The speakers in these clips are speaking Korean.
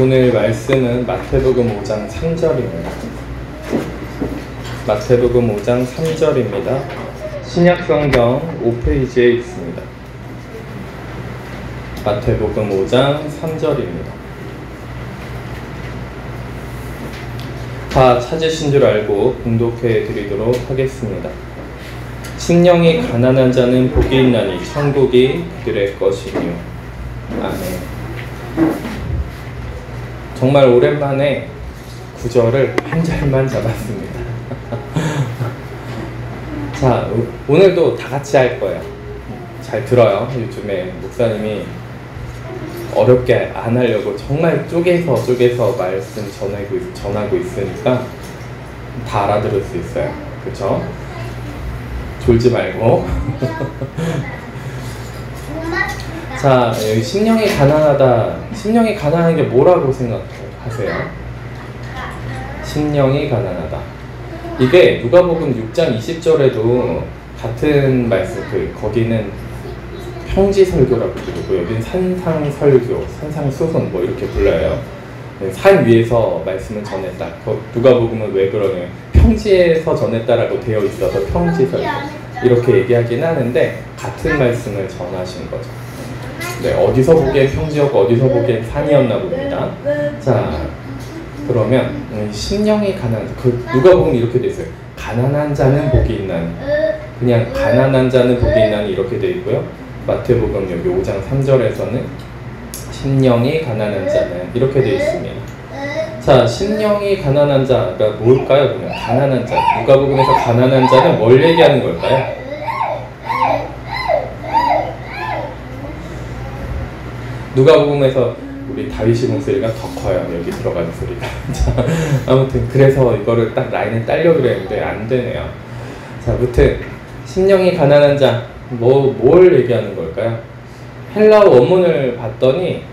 오늘 말씀은 마태복음 5장 3절입니다. 마태복음 5장 3절입니다. 신약성경 5페이지에 있습니다. 마태복음 5장 3절입니다. 다 찾으신 줄 알고 봉독해 드리도록 하겠습니다. 심령이 가난한 자는 복이 있나니 천국이 그들의 것이며. 아멘. 정말 오랜만에 구절을 한 절만 잡았습니다. 자, 오늘도 다 같이 할 거예요. 잘 들어요. 요즘에 목사님이 어렵게 안 하려고 정말 쪼개서 말씀 전하고 있으니까 다 알아들을 수 있어요. 그쵸? 졸지 말고. 자, 여기 심령이 가난하다. 심령이 가난한 게 뭐라고 생각하세요? 심령이 가난하다. 이게 누가복음 6장 20절에도 같은 말씀, 거기는 평지설교라고 부르고 여기는 산상설교, 산상수훈 뭐 이렇게 불러요. 산 위에서 말씀을 전했다. 누가복음은 왜 그러냐면 평지에서 전했다라고 되어 있어서 평지설교 이렇게 얘기하긴 하는데 같은 말씀을 전하신 거죠. 네, 어디서 보기엔 평지였고 어디서 보기엔 산이었나 봅니다. 자, 그러면 심령이 가난한 자, 누가복음 이렇게 돼 있어요. 가난한 자는 복이 있나니. 그냥 가난한 자는 복이 있나니 이렇게 돼 있고요. 마태복음 여기 5장 3절에서는 심령이 가난한 자는 이렇게 돼 있습니다. 자, 심령이 가난한 자가 뭘까요? 그냥 가난한 자. 누가복음에서 가난한 자는 뭘 얘기하는 걸까요? 누가복음에서 우리 다윗이 목소리가 더 커요. 여기 들어가는 소리가. 자, 아무튼 그래서 이거를 딱 라인에 딸려 그랬는데 안 되네요. 자, 아무튼 심령이 가난한 자 뭘 얘기하는 걸까요? 헬라어 원문을 봤더니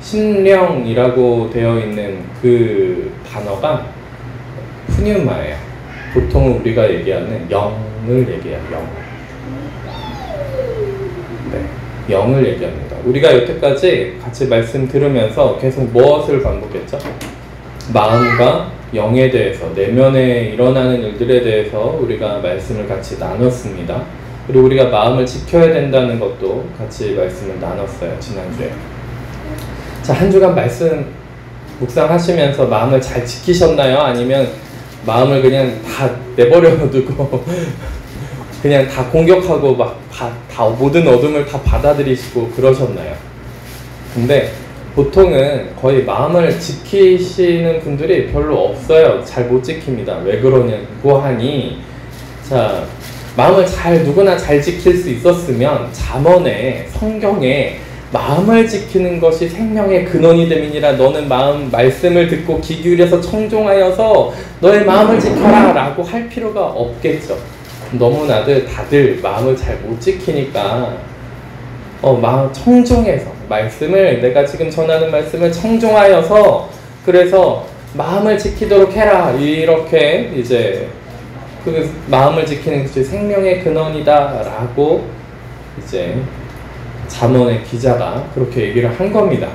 심령이라고 되어 있는 그 단어가 푸뉴마예요. 보통 우리가 얘기하는 영을 얘기해요. 네, 영을 얘기합니다. 우리가 여태까지 같이 말씀 들으면서 계속 무엇을 반복했죠? 마음과 영에 대해서, 내면에 일어나는 일들에 대해서 우리가 말씀을 같이 나눴습니다. 그리고 우리가 마음을 지켜야 된다는 것도 같이 말씀을 나눴어요, 지난주에. 자, 한 주간 말씀 묵상하시면서 마음을 잘 지키셨나요? 아니면 마음을 그냥 다 내버려 두고 그냥 다 공격하고 막 다 모든 어둠을 다 받아들이시고 그러셨나요? 근데 보통은 거의 마음을 지키시는 분들이 별로 없어요. 잘 못 지킵니다. 왜 그러냐고 하니, 자, 마음을 누구나 잘 지킬 수 있었으면 잠언에, 성경에 마음을 지키는 것이 생명의 근원이 됨이니라. 너는 말씀을 듣고 귀 기울여서 청종하여서 너의 마음을 지켜라 라고 할 필요가 없겠죠. 너무나도 다들 마음을 잘 못 지키니까 마음 청종해서 내가 지금 전하는 말씀을 청종하여서 그래서 마음을 지키도록 해라, 이렇게 이제 그 마음을 지키는 것이 생명의 근원이다 라고 이제 잠언의 기자가 그렇게 얘기를 한 겁니다.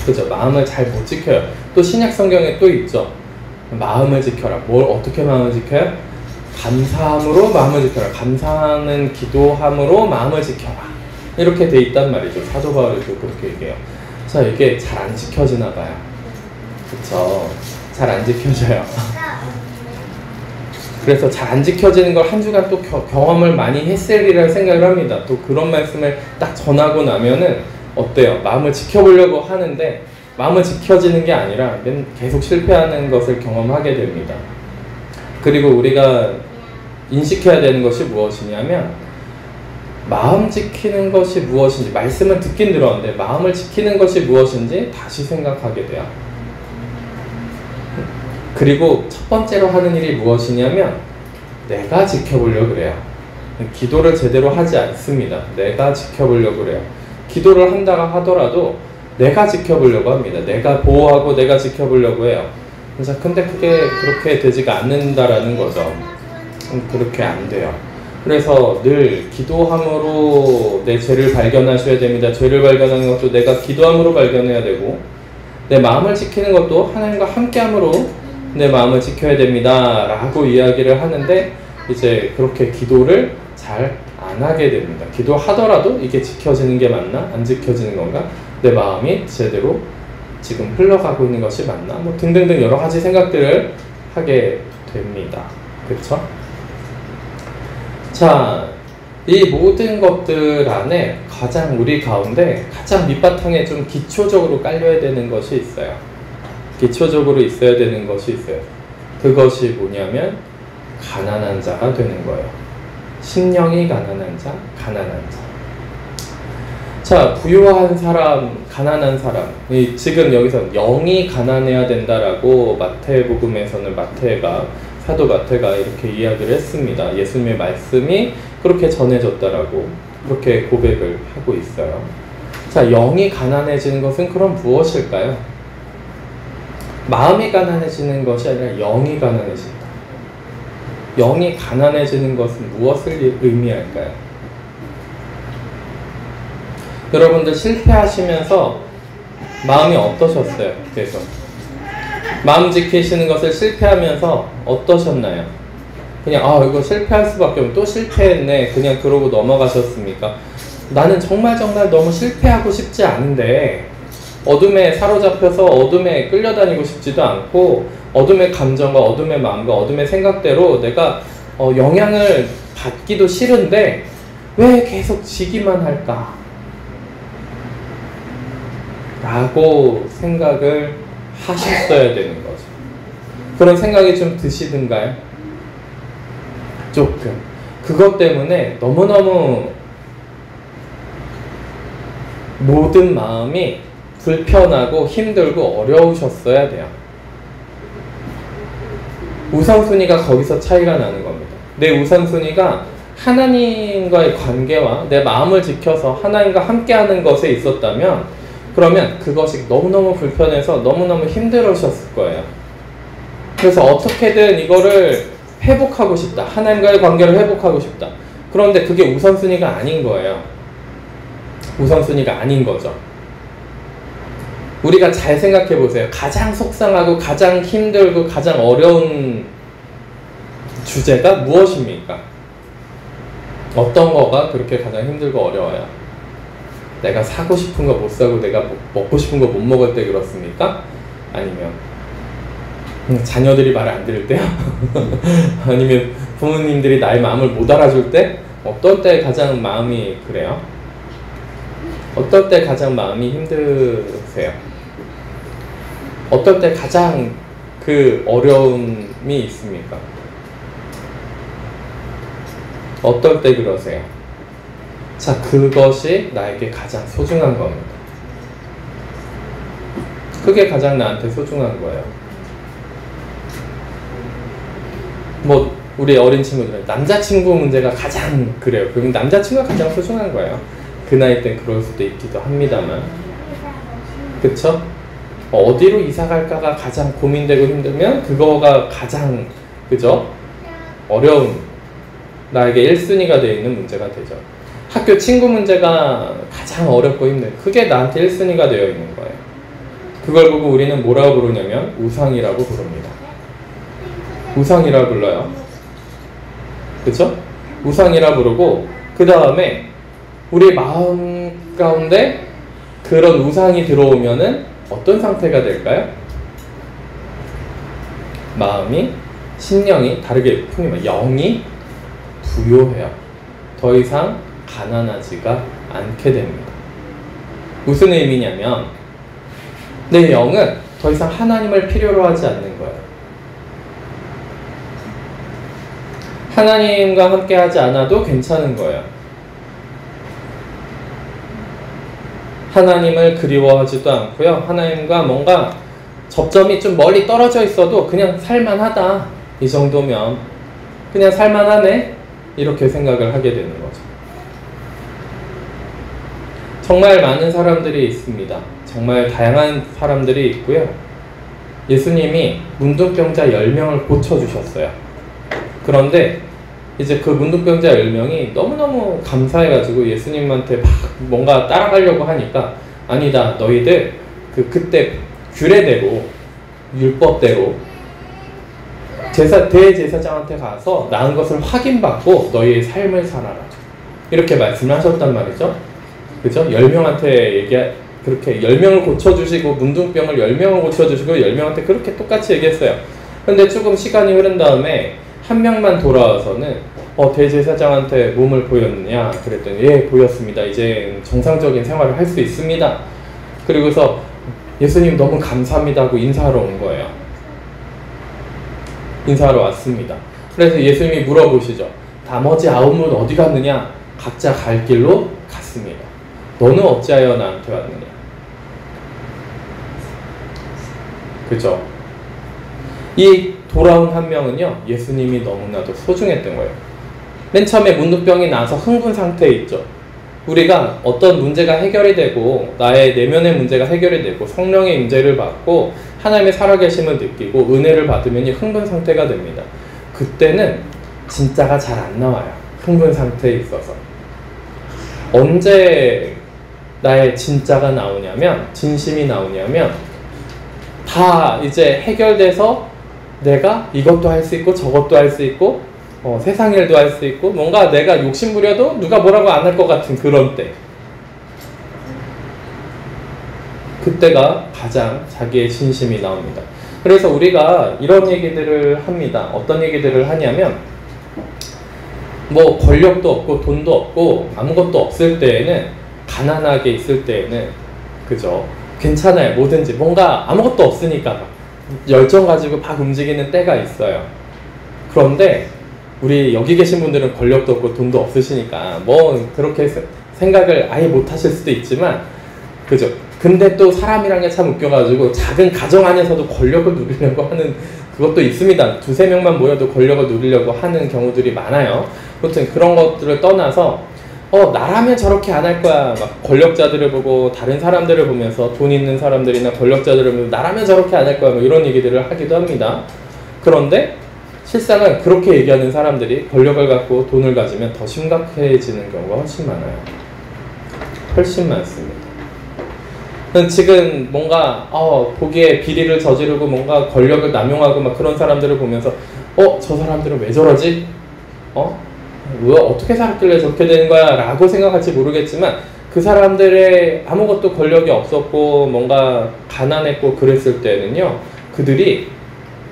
그죠? 마음을 잘 못 지켜요. 또 신약 성경에 또 있죠. 마음을 지켜라. 뭘 어떻게 마음을 지켜요? 감사함으로 마음을 지켜라. 감사하는 기도함으로 마음을 지켜라. 이렇게 돼 있단 말이죠. 사도 바울도 그렇게 얘기해요. 자, 이게 잘 안 지켜지나 봐요. 그쵸? 잘 안 지켜져요. 그래서 잘 안 지켜지는 걸 한 주간 또 경험을 많이 했으리라고 생각을 합니다. 또 그런 말씀을 딱 전하고 나면은 어때요? 마음을 지켜보려고 하는데 마음을 지켜지는 게 아니라 계속 실패하는 것을 경험하게 됩니다. 그리고 우리가 인식해야 되는 것이 무엇이냐면 마음 지키는 것이 무엇인지, 말씀을 듣긴 들었는데 마음을 지키는 것이 무엇인지 다시 생각하게 돼요. 그리고 첫 번째로 하는 일이 무엇이냐면 내가 지켜보려고 그래요. 기도를 제대로 하지 않습니다. 내가 지켜보려고 그래요. 기도를 한다고 하더라도 내가 지켜보려고 합니다. 내가 보호하고 내가 지켜보려고 해요. 근데 그게 그렇게 되지가 않는다라는 거죠. 그렇게 안 돼요. 그래서 늘 기도함으로 내 죄를 발견하셔야 됩니다. 죄를 발견하는 것도 내가 기도함으로 발견해야 되고, 내 마음을 지키는 것도 하나님과 함께함으로 내 마음을 지켜야 됩니다 라고 이야기를 하는데, 이제 그렇게 기도를 잘 안 하게 됩니다. 기도하더라도 이게 지켜지는 게 맞나? 안 지켜지는 건가? 내 마음이 제대로 지금 흘러가고 있는 것이 맞나? 뭐 등등등 여러 가지 생각들을 하게 됩니다. 그쵸? 자, 이 모든 것들 안에 가장 우리 가운데 가장 밑바탕에 좀 기초적으로 깔려야 되는 것이 있어요. 기초적으로 있어야 되는 것이 있어요. 그것이 뭐냐면 가난한 자가 되는 거예요. 심령이 가난한 자, 가난한 자. 자, 부유한 사람, 가난한 사람. 지금 여기서 영이 가난해야 된다라고 마태복음에서는 사도 마태가 이렇게 이야기를 했습니다. 예수님의 말씀이 그렇게 전해졌다라고 그렇게 고백을 하고 있어요. 자, 영이 가난해지는 것은 그럼 무엇일까요? 마음이 가난해지는 것이 아니라 영이 가난해진다. 영이 가난해지는 것은 무엇을 의미할까요? 여러분들 실패하시면서 마음이 어떠셨어요? 계속 마음 지키시는 것을 실패하면서 어떠셨나요? 그냥 이거 실패할 수밖에 없네, 또 실패했네, 그냥 그러고 넘어가셨습니까? 나는 정말 너무 실패하고 싶지 않은데 어둠에 사로잡혀서 어둠에 끌려다니고 싶지도 않고 어둠의 감정과 어둠의 마음과 어둠의 생각대로 내가 영향을 받기도 싫은데 왜 계속 지기만 할까? 라고 생각을 하셨어야 되는 거죠. 그런 생각이 좀 드시던가요? 조금. 그것 때문에 너무너무 모든 마음이 불편하고 힘들고 어려우셨어야 돼요. 우선순위가 거기서 차이가 나는 겁니다. 내 우선순위가 하나님과의 관계와 내 마음을 지켜서 하나님과 함께하는 것에 있었다면, 그러면 그것이 너무너무 불편해서 너무너무 힘들으셨을 거예요. 그래서 어떻게든 이거를 회복하고 싶다, 하나님과의 관계를 회복하고 싶다. 그런데 그게 우선순위가 아닌 거예요. 우선순위가 아닌 거죠. 우리가 잘 생각해 보세요. 가장 속상하고 가장 힘들고 가장 어려운 주제가 무엇입니까? 어떤 거가 그렇게 가장 힘들고 어려워요? 내가 사고 싶은 거 못 사고 내가 먹고 싶은 거 못 먹을 때 그렇습니까? 아니면 자녀들이 말을 안 들을 때요? 아니면 부모님들이 나의 마음을 못 알아줄 때? 어떨 때 가장 마음이 그래요? 어떨 때 가장 마음이 힘드세요? 어떨 때 가장 그 어려움이 있습니까? 어떨 때 그러세요? 자, 그것이 나에게 가장 소중한 겁니다. 그게 가장 나한테 소중한 거예요. 뭐 우리 어린 친구들은 남자친구 문제가 가장 그래요. 그럼 남자친구가 가장 소중한 거예요. 그 나이 때 그럴 수도 있기도 합니다만, 그쵸? 어디로 이사 갈까가 가장 고민되고 힘들면 그거가 가장, 그죠? 어려운, 나에게 1순위가 되어 있는 문제가 되죠. 학교 친구 문제가 가장 어렵고 힘든, 그게 나한테 1순위가 되어 있는 거예요. 그걸 보고 우리는 뭐라고 부르냐면 우상이라고 부릅니다. 우상이라 불러요. 그쵸? 우상이라 부르고, 그 다음에 우리 마음 가운데 그런 우상이 들어오면은 어떤 상태가 될까요? 마음이, 심령이, 다르게 풍기면 영이 부요해요. 더 이상 가난하지가 않게 됩니다. 무슨 의미냐면 내 영은 더 이상 하나님을 필요로 하지 않는 거예요. 하나님과 함께 하지 않아도 괜찮은 거예요. 하나님을 그리워하지도 않고요. 하나님과 뭔가 접점이 좀 멀리 떨어져 있어도 그냥 살만하다, 이 정도면 그냥 살만하네, 이렇게 생각을 하게 되는 거죠. 정말 많은 사람들이 있습니다. 정말 다양한 사람들이 있고요. 예수님이 문둥병자 10명을 고쳐주셨어요. 그런데 이제 그 문둥병자 10명이 너무너무 감사해가지고 예수님한테 막 뭔가 따라가려고 하니까, 아니다, 너희들 그때 규례대로, 율법대로 대제사장한테 가서 나은 것을 확인받고 너희의 삶을 살아라. 이렇게 말씀을 하셨단 말이죠. 그죠? 10명한테 그렇게 10명을 고쳐주시고, 문둥병을 10명을 고쳐주시고, 10명한테 그렇게 똑같이 얘기했어요. 근데 조금 시간이 흐른 다음에 한 명만 돌아와서는 대제사장한테 몸을 보였느냐? 그랬더니 예, 보였습니다. 이제 정상적인 생활을 할 수 있습니다. 그리고서 예수님 너무 감사합니다 하고 인사하러 온 거예요. 인사하러 왔습니다. 그래서 예수님이 물어보시죠. 나머지 9은 어디 갔느냐? 각자 갈 길로 갔습니다. 너는 어찌하여 나한테 왔느냐? 그죠? 이 돌아온 한 명은요, 예수님이 너무나도 소중했던 거예요. 맨 처음에 문둥병이 나서 흥분 상태에 있죠. 우리가 어떤 문제가 해결이 되고, 나의 내면의 문제가 해결이 되고, 성령의 임재를 받고, 하나님의 살아계심을 느끼고, 은혜를 받으면 흥분 상태가 됩니다. 그때는 진짜가 잘 안 나와요. 흥분 상태에 있어서. 언제 나의 진짜가 나오냐면, 진심이 나오냐면, 다 이제 해결돼서 내가 이것도 할 수 있고, 저것도 할 수 있고, 세상 일도 할 수 있고, 뭔가 내가 욕심부려도 누가 뭐라고 안 할 것 같은 그런 때. 그때가 가장 자기의 진심이 나옵니다. 그래서 우리가 이런 얘기들을 합니다. 어떤 얘기들을 하냐면, 뭐 권력도 없고 돈도 없고 아무것도 없을 때에는, 가난하게 있을 때에는, 그죠? 괜찮아요. 뭐든지. 뭔가 아무것도 없으니까 열정 가지고 막 움직이는 때가 있어요. 그런데 우리 여기 계신 분들은 권력도 없고 돈도 없으시니까 뭐 그렇게 생각을 아예 못 하실 수도 있지만, 그죠? 근데 또 사람이란 게 참 웃겨가지고 작은 가정 안에서도 권력을 누리려고 하는 그것도 있습니다. 2-3명만 모여도 권력을 누리려고 하는 경우들이 많아요. 아무튼 그런 것들을 떠나서 나라면 저렇게 안 할 거야. 막 권력자들을 보고, 다른 사람들을 보면서, 돈 있는 사람들이나 권력자들을 보면 나라면 저렇게 안 할 거야. 뭐 이런 얘기들을 하기도 합니다. 그런데 실상은 그렇게 얘기하는 사람들이 권력을 갖고 돈을 가지면 더 심각해지는 경우가 훨씬 많아요. 훨씬 많습니다. 지금 뭔가 보기에 비리를 저지르고 뭔가 권력을 남용하고 막 그런 사람들을 보면서 저 사람들은 왜 저러지? 왜 어떻게 살았길래 저렇게 되는 거야? 라고 생각할지 모르겠지만, 그 사람들의 아무것도 권력이 없었고 뭔가 가난했고 그랬을 때는요, 그들이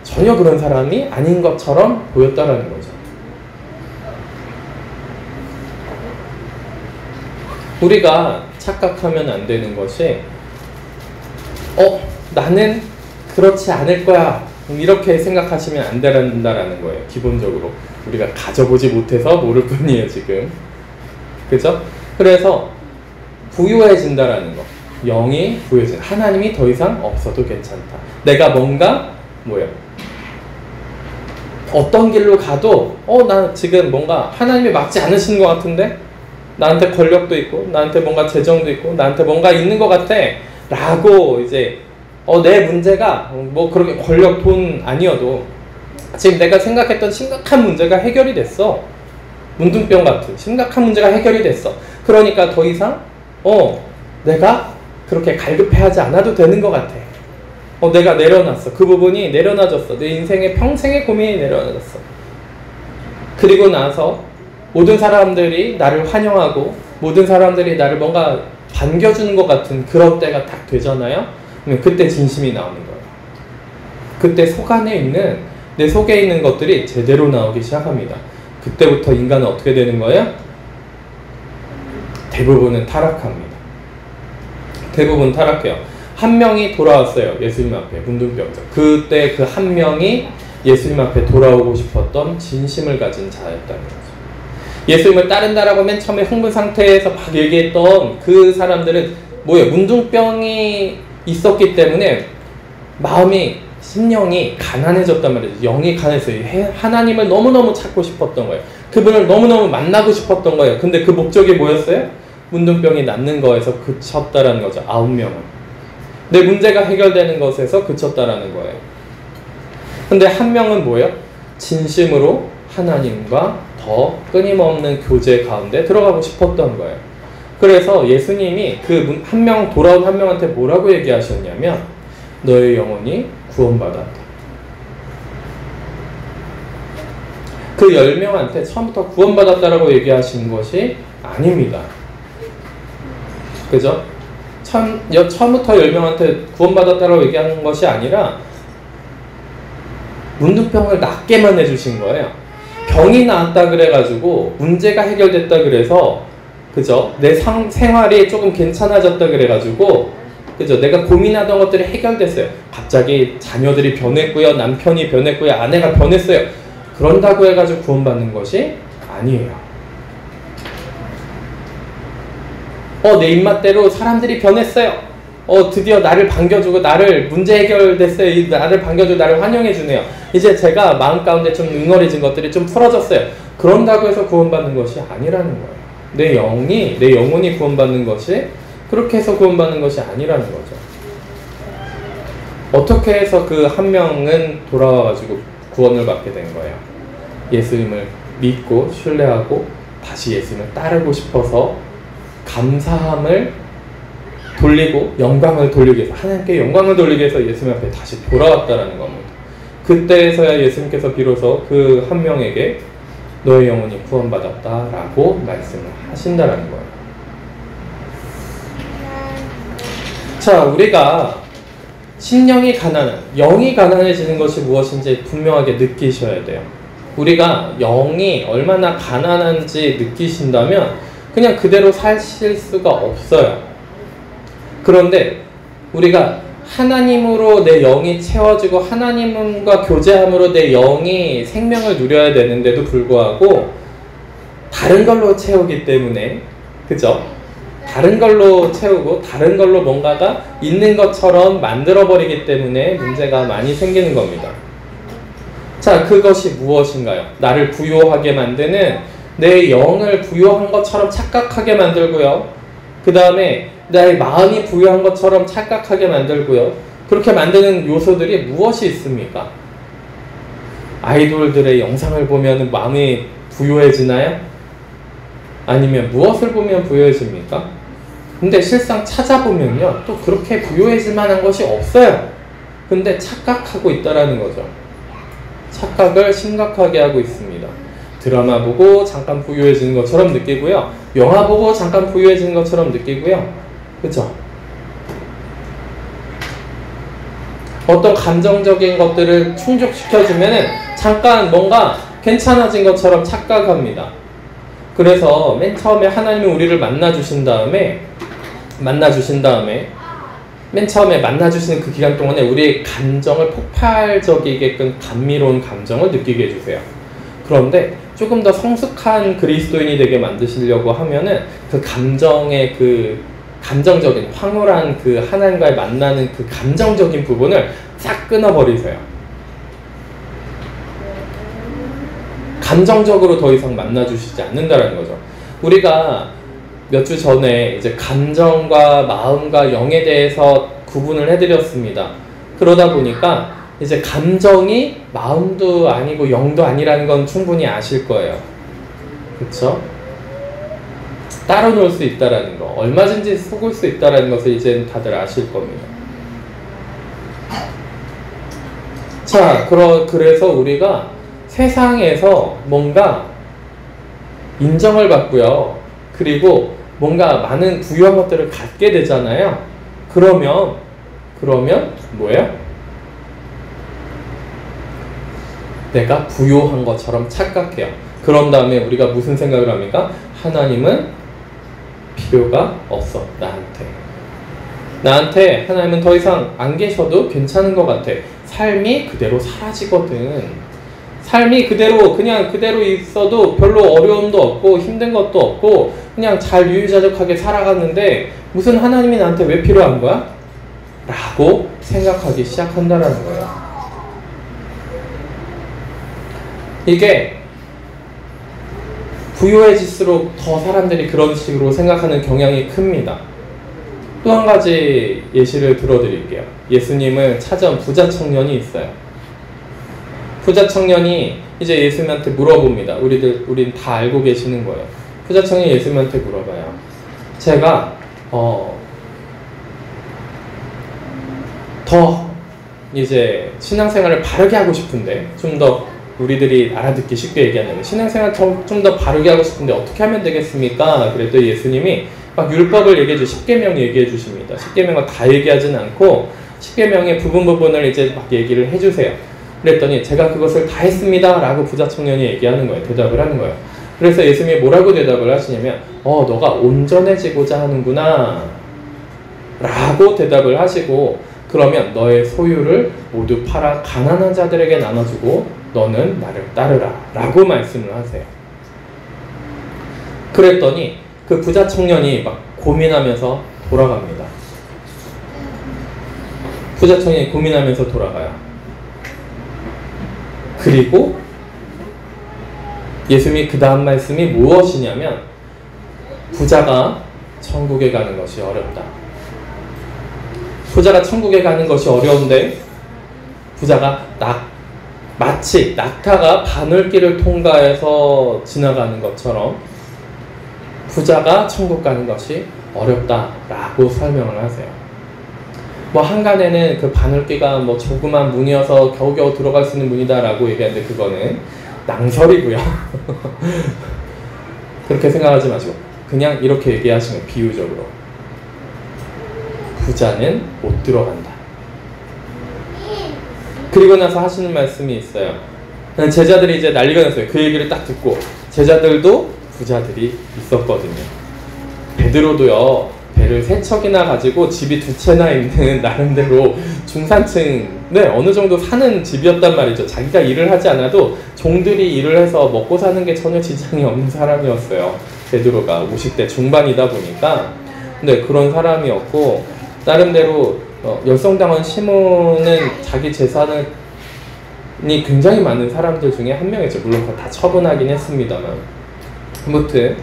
전혀 그런 사람이 아닌 것처럼 보였다라는 거죠. 우리가 착각하면 안 되는 것이 나는 그렇지 않을 거야, 이렇게 생각하시면 안 된다라는 거예요. 기본적으로 우리가 가져보지 못해서 모를 뿐이에요 지금. 그죠? 그래서 부유해진다라는 거, 영이 부유해진, 하나님이 더 이상 없어도 괜찮다. 내가 뭔가 어떤 길로 가도 나 지금 뭔가 하나님이 막지 않으시는 것 같은데, 나한테 권력도 있고 나한테 뭔가 재정도 있고 나한테 뭔가 있는 것 같아 라고, 이제 내 문제가 뭐 그렇게 권력, 돈 아니어도 지금 내가 생각했던 심각한 문제가 해결이 됐어. 문둥병 같은 심각한 문제가 해결이 됐어. 그러니까 더 이상 내가 그렇게 갈급해하지 않아도 되는 것 같아. 내가 내려놨어. 그 부분이 내려놔졌어. 내 인생의 평생의 고민이 내려놔졌어. 그리고 나서 모든 사람들이 나를 환영하고 모든 사람들이 나를 뭔가 반겨주는 것 같은 그런 때가 딱 되잖아요. 그때 진심이 나오는 거예요. 그때 내 속에 있는 것들이 제대로 나오기 시작합니다. 그때부터 인간은 어떻게 되는 거예요? 대부분은 타락합니다. 대부분 타락해요. 한 명이 돌아왔어요. 예수님 앞에, 문둥병자. 그때 그 한 명이 예수님 앞에 돌아오고 싶었던 진심을 가진 자였다는 거죠. 예수님을 따른다라고 맨 처음에 흥분 상태에서 막 얘기했던 그 사람들은 문둥병이 있었기 때문에 심령이 가난해졌단 말이죠. 영이 가난했어요. 하나님을 너무너무 찾고 싶었던 거예요. 그분을 너무너무 만나고 싶었던 거예요. 근데 그 목적이 뭐였어요? 문둥병이 낫는 거에서 그쳤다라는 거죠. 9명은. 내 문제가 해결되는 것에서 그쳤다라는 거예요. 근데 한 명은 뭐예요? 진심으로 하나님과 더 끊임없는 교제 가운데 들어가고 싶었던 거예요. 그래서 예수님이 돌아온 한 명한테 뭐라고 얘기하셨냐면, 너의 영혼이 구원받았다. 그 10명한테 처음부터 구원받았다라고 얘기하신 것이 아닙니다. 그죠? 처음부터 10명한테 구원받았다라고 얘기하는 것이 아니라 문둥병을 낫게만 해주신 거예요. 병이 나았다 그래가지고 문제가 해결됐다 그래서 그죠? 내 생활이 조금 괜찮아졌다 그래가지고 그죠? 내가 고민하던 것들이 해결됐어요. 갑자기 자녀들이 변했고요. 남편이 변했고요. 아내가 변했어요. 그런다고 해가지고 구원받는 것이 아니에요. 내 입맛대로 사람들이 변했어요. 드디어 나를 반겨주고 나를 문제 해결됐어요. 나를 반겨주고 나를 환영해주네요. 이제 제가 마음 가운데 좀 응어리진 것들이 좀 풀어졌어요. 그런다고 해서 구원받는 것이 아니라는 거예요. 내 영혼이 구원받는 것이 그렇게 해서 구원받는 것이 아니라는 거죠. 어떻게 해서 그 한 명은 돌아와가지고 구원을 받게 된 거예요. 예수님을 믿고 신뢰하고 다시 예수님을 따르고 싶어서 감사함을 돌리고 영광을 돌리기 위해서 하나님께 영광을 돌리기 위해서 예수님 앞에 다시 돌아왔다라는 겁니다. 그때에서야 예수님께서 비로소 그 한 명에게 너의 영혼이 구원받았다라고 말씀을 하신다라는 거예요. 자, 우리가 심령이 가난한, 영이 가난해지는 것이 무엇인지 분명하게 느끼셔야 돼요. 우리가 영이 얼마나 가난한지 느끼신다면 그냥 그대로 사실 수가 없어요. 그런데 우리가 하나님으로 내 영이 채워지고 하나님과 교제함으로 내 영이 생명을 누려야 되는데도 불구하고 다른 걸로 채우기 때문에, 그죠? 다른 걸로 채우고 다른 걸로 뭔가가 있는 것처럼 만들어버리기 때문에 문제가 많이 생기는 겁니다. 자, 그것이 무엇인가요? 나를 부요하게 만드는 내 영을 부요한 것처럼 착각하게 만들고요. 그 다음에 나의 마음이 부요한 것처럼 착각하게 만들고요. 그렇게 만드는 요소들이 무엇이 있습니까? 아이돌들의 영상을 보면 마음이 부요해지나요? 아니면 무엇을 보면 부요해집니까? 근데 실상 찾아보면요, 또 그렇게 부요해질 만한 것이 없어요. 근데 착각하고 있다라는 거죠. 착각을 심각하게 하고 있습니다. 드라마 보고 잠깐 부유해지는 것처럼 느끼고요. 영화 보고 잠깐 부유해지는 것처럼 느끼고요. 그죠? 어떤 감정적인 것들을 충족시켜주면은 잠깐 뭔가 괜찮아진 것처럼 착각합니다. 그래서 맨 처음에 하나님이 우리를 만나주신 다음에 맨 처음에 만나주시는 그 기간 동안에 우리의 감정을 폭발적이게끔 감미로운 감정을 느끼게 해주세요. 그런데 조금 더 성숙한 그리스도인이 되게 만드시려고 하면은 그 감정의 그 감정적인 황홀한 그 하나님과의 만나는 그 감정적인 부분을 싹 끊어버리세요. 감정적으로 더 이상 만나주시지 않는다라는 거죠. 우리가 몇 주 전에 이제 감정과 마음과 영에 대해서 구분을 해드렸습니다. 그러다 보니까 이제 감정이 마음도 아니고 영도 아니라는 건 충분히 아실 거예요. 그쵸? 따로 놀 수 있다라는 거, 얼마든지 속을 수 있다라는 것을 이제 다들 아실 겁니다. 자, 그래서 우리가 세상에서 뭔가 인정을 받고요. 그리고 뭔가 많은 부유한 것들을 갖게 되잖아요. 그러면 뭐예요? 내가 부유한 것처럼 착각해요. 그런 다음에 우리가 무슨 생각을 합니까? 하나님은 필요가 없어, 나한테 하나님은 더 이상 안 계셔도 괜찮은 것 같아. 삶이 그대로 사라지거든. 삶이 그냥 그대로 있어도 별로 어려움도 없고 힘든 것도 없고 그냥 잘 유유자적하게 살아갔는데 무슨 하나님이 나한테 왜 필요한 거야? 라고 생각하기 시작한다는 거예요. 이게 부유해질수록 더 사람들이 그런 식으로 생각하는 경향이 큽니다. 또 한 가지 예시를 들어드릴게요. 예수님을 찾아온 부자 청년이 있어요. 부자 청년이 이제 예수님한테 물어봅니다. 우린 다 알고 계시는 거예요. 부자 청년이 예수님한테 물어봐요. 제가 더 이제 신앙생활을 바르게 하고 싶은데, 좀 더 우리들이 알아듣기 쉽게 얘기하면 신앙생활 좀 더 바르게 하고 싶은데 어떻게 하면 되겠습니까? 그랬더니 예수님이 막 율법을 얘기해 주, 10계명 얘기해 주십니다. 10계명을 다 얘기하지는 않고 10계명의 부분을 이제 막 얘기를 해주세요. 그랬더니 제가 그것을 다 했습니다 라고 부자 청년이 얘기하는 거예요. 대답을 하는 거예요. 그래서 예수님이 뭐라고 대답을 하시냐면 너가 온전해지고자 하는구나 라고 대답을 하시고, 그러면 너의 소유를 모두 팔아 가난한 자들에게 나눠주고 너는 나를 따르라 라고 말씀을 하세요. 그랬더니 그 부자 청년이 막 고민하면서 돌아갑니다. 부자 청년이 고민하면서 돌아가요. 그리고 예수님이 그 다음 말씀이 무엇이냐면, 부자가 천국에 가는 것이 어렵다. 부자가 천국에 가는 것이 어려운데, 부자가 마치 낙타가 바늘길을 통과해서 지나가는 것처럼 부자가 천국 가는 것이 어렵다라고 설명을 하세요. 뭐 한간에는 그 바늘길가 뭐 조그만 문이어서 겨우겨우 들어갈 수 있는 문이다라고 얘기하는데 그거는 낭설이고요. 그렇게 생각하지 마시고 그냥 이렇게 얘기하시면, 비유적으로 부자는 못 들어간다. 그리고 나서 하시는 말씀이 있어요. 제자들이 이제 난리가 났어요. 그 얘기를 딱 듣고. 제자들도 부자들이 있었거든요. 베드로도요, 배를 3척이나 가지고 집이 2채나 있는 나름대로 중산층, 어느 정도 사는 집이었단 말이죠. 자기가 일을 하지 않아도 종들이 일을 해서 먹고 사는 게 전혀 지장이 없는 사람이었어요. 베드로가 50대 중반이다 보니까. 근데 그런 사람이었고, 나름대로 열성당원 시몬은 자기 재산이 굉장히 많은 사람들 중에 한 명이죠. 물론 다 처분하긴 했습니다만. 아무튼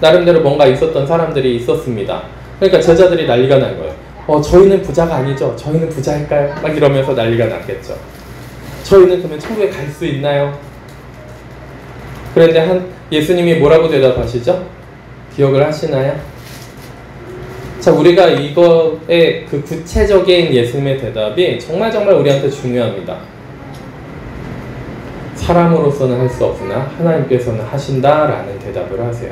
나름대로 뭔가 있었던 사람들이 있었습니다. 그러니까 제자들이 난리가 난 거예요. 저희는 부자가 아니죠. 저희는 부자일까요? 막 이러면서 난리가 났겠죠. 저희는 그러면 천국에 갈 수 있나요? 그런데 예수님이 뭐라고 대답하시죠? 기억을 하시나요? 자, 우리가 이거의 그 구체적인 예수님의 대답이 정말 우리한테 중요합니다. 사람으로서는 할 수 없으나 하나님께서는 하신다라는 대답을 하세요.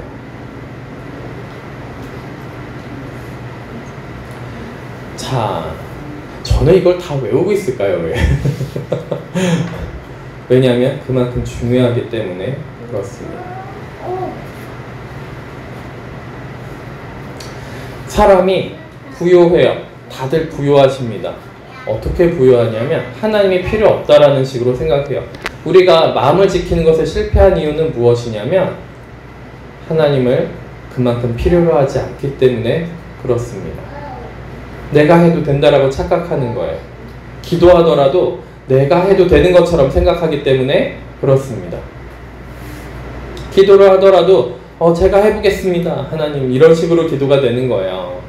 자, 저는 이걸 다 외우고 있을까요? 왜? 왜냐하면 그만큼 중요하기 때문에 그렇습니다. 사람이 부유해요. 다들 부유하십니다. 어떻게 부유하냐면 하나님이 필요 없다라는 식으로 생각해요. 우리가 마음을 지키는 것에 실패한 이유는 무엇이냐면 하나님을 그만큼 필요로 하지 않기 때문에 그렇습니다. 내가 해도 된다라고 착각하는 거예요. 기도하더라도 내가 해도 되는 것처럼 생각하기 때문에 그렇습니다. 기도를 하더라도 제가 해보겠습니다. 하나님, 이런 식으로 기도가 되는 거예요.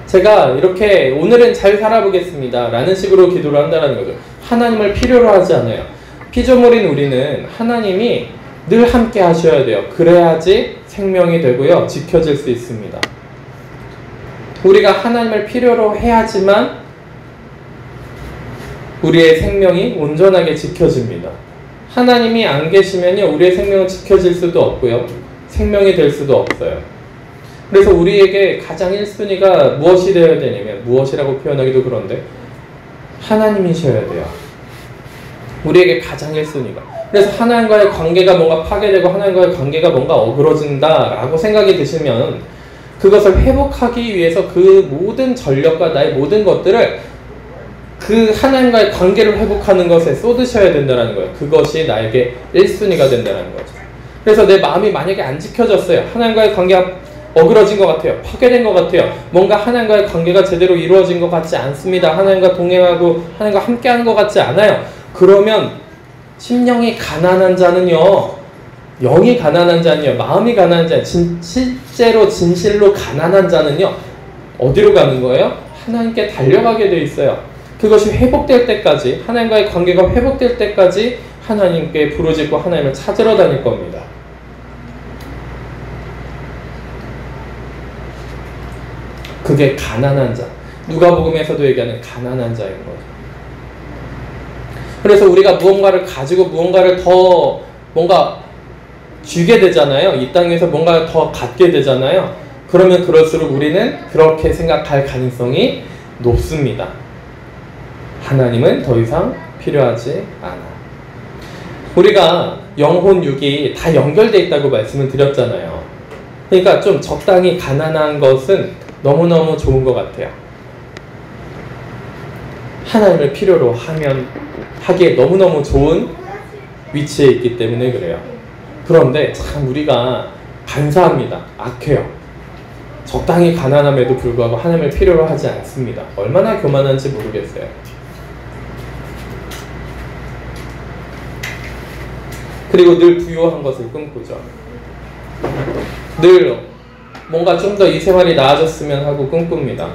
제가 이렇게 오늘은 잘 살아보겠습니다. 라는 식으로 기도를 한다는 거죠. 하나님을 필요로 하지 않아요. 피조물인 우리는 하나님이 늘 함께 하셔야 돼요. 그래야지 생명이 되고요. 지켜질 수 있습니다. 우리가 하나님을 필요로 해야지만 우리의 생명이 온전하게 지켜집니다. 하나님이 안 계시면요, 우리의 생명은 지켜질 수도 없고요. 생명이 될 수도 없어요. 그래서 우리에게 가장 1순위가 무엇이 되어야 되냐면, 무엇이라고 표현하기도 그런데 하나님이셔야 돼요. 우리에게 가장 1순위가. 그래서 하나님과의 관계가 뭔가 파괴되고 하나님과의 관계가 뭔가 어그러진다라고 생각이 드시면 그것을 회복하기 위해서 그 모든 전력과 나의 모든 것들을 그 하나님과의 관계를 회복하는 것에 쏟으셔야 된다는 거예요. 그것이 나에게 1순위가 된다는 거죠. 그래서 내 마음이 만약에 안 지켜졌어요. 하나님과의 관계가 어그러진 것 같아요. 파괴된 것 같아요. 뭔가 하나님과의 관계가 제대로 이루어진 것 같지 않습니다. 하나님과 동행하고 하나님과 함께하는 것 같지 않아요. 그러면 심령이 가난한 자는요, 영이 가난한 자는요, 마음이 가난한 자, 실제로 진실로 가난한 자는요, 어디로 가는 거예요? 하나님께 달려가게 돼 있어요. 그것이 회복될 때까지, 하나님과의 관계가 회복될 때까지 하나님께 부르짖고 하나님을 찾으러 다닐 겁니다. 그게 가난한 자, 누가복음에서도 얘기하는 가난한 자인 거죠. 그래서 우리가 무언가를 가지고 무언가를 더 뭔가 쥐게 되잖아요. 이 땅에서 뭔가 더 갖게 되잖아요. 그러면 그럴수록 우리는 그렇게 생각할 가능성이 높습니다. 하나님은 더 이상 필요하지 않아. 우리가 영혼, 육이 다 연결되어 있다고 말씀을 드렸잖아요. 그러니까 좀 적당히 가난한 것은 너무너무 좋은 것 같아요. 하나님을 필요로 하기에 너무너무 좋은 위치에 있기 때문에 그래요. 그런데 참 우리가 간사합니다. 악해요. 적당히 가난함에도 불구하고 하나님을 필요로 하지 않습니다. 얼마나 교만한지 모르겠어요. 그리고 늘 부유한 것을 꿈꾸죠. 늘 뭔가 좀 더 이 생활이 나아졌으면 하고 꿈꿉니다.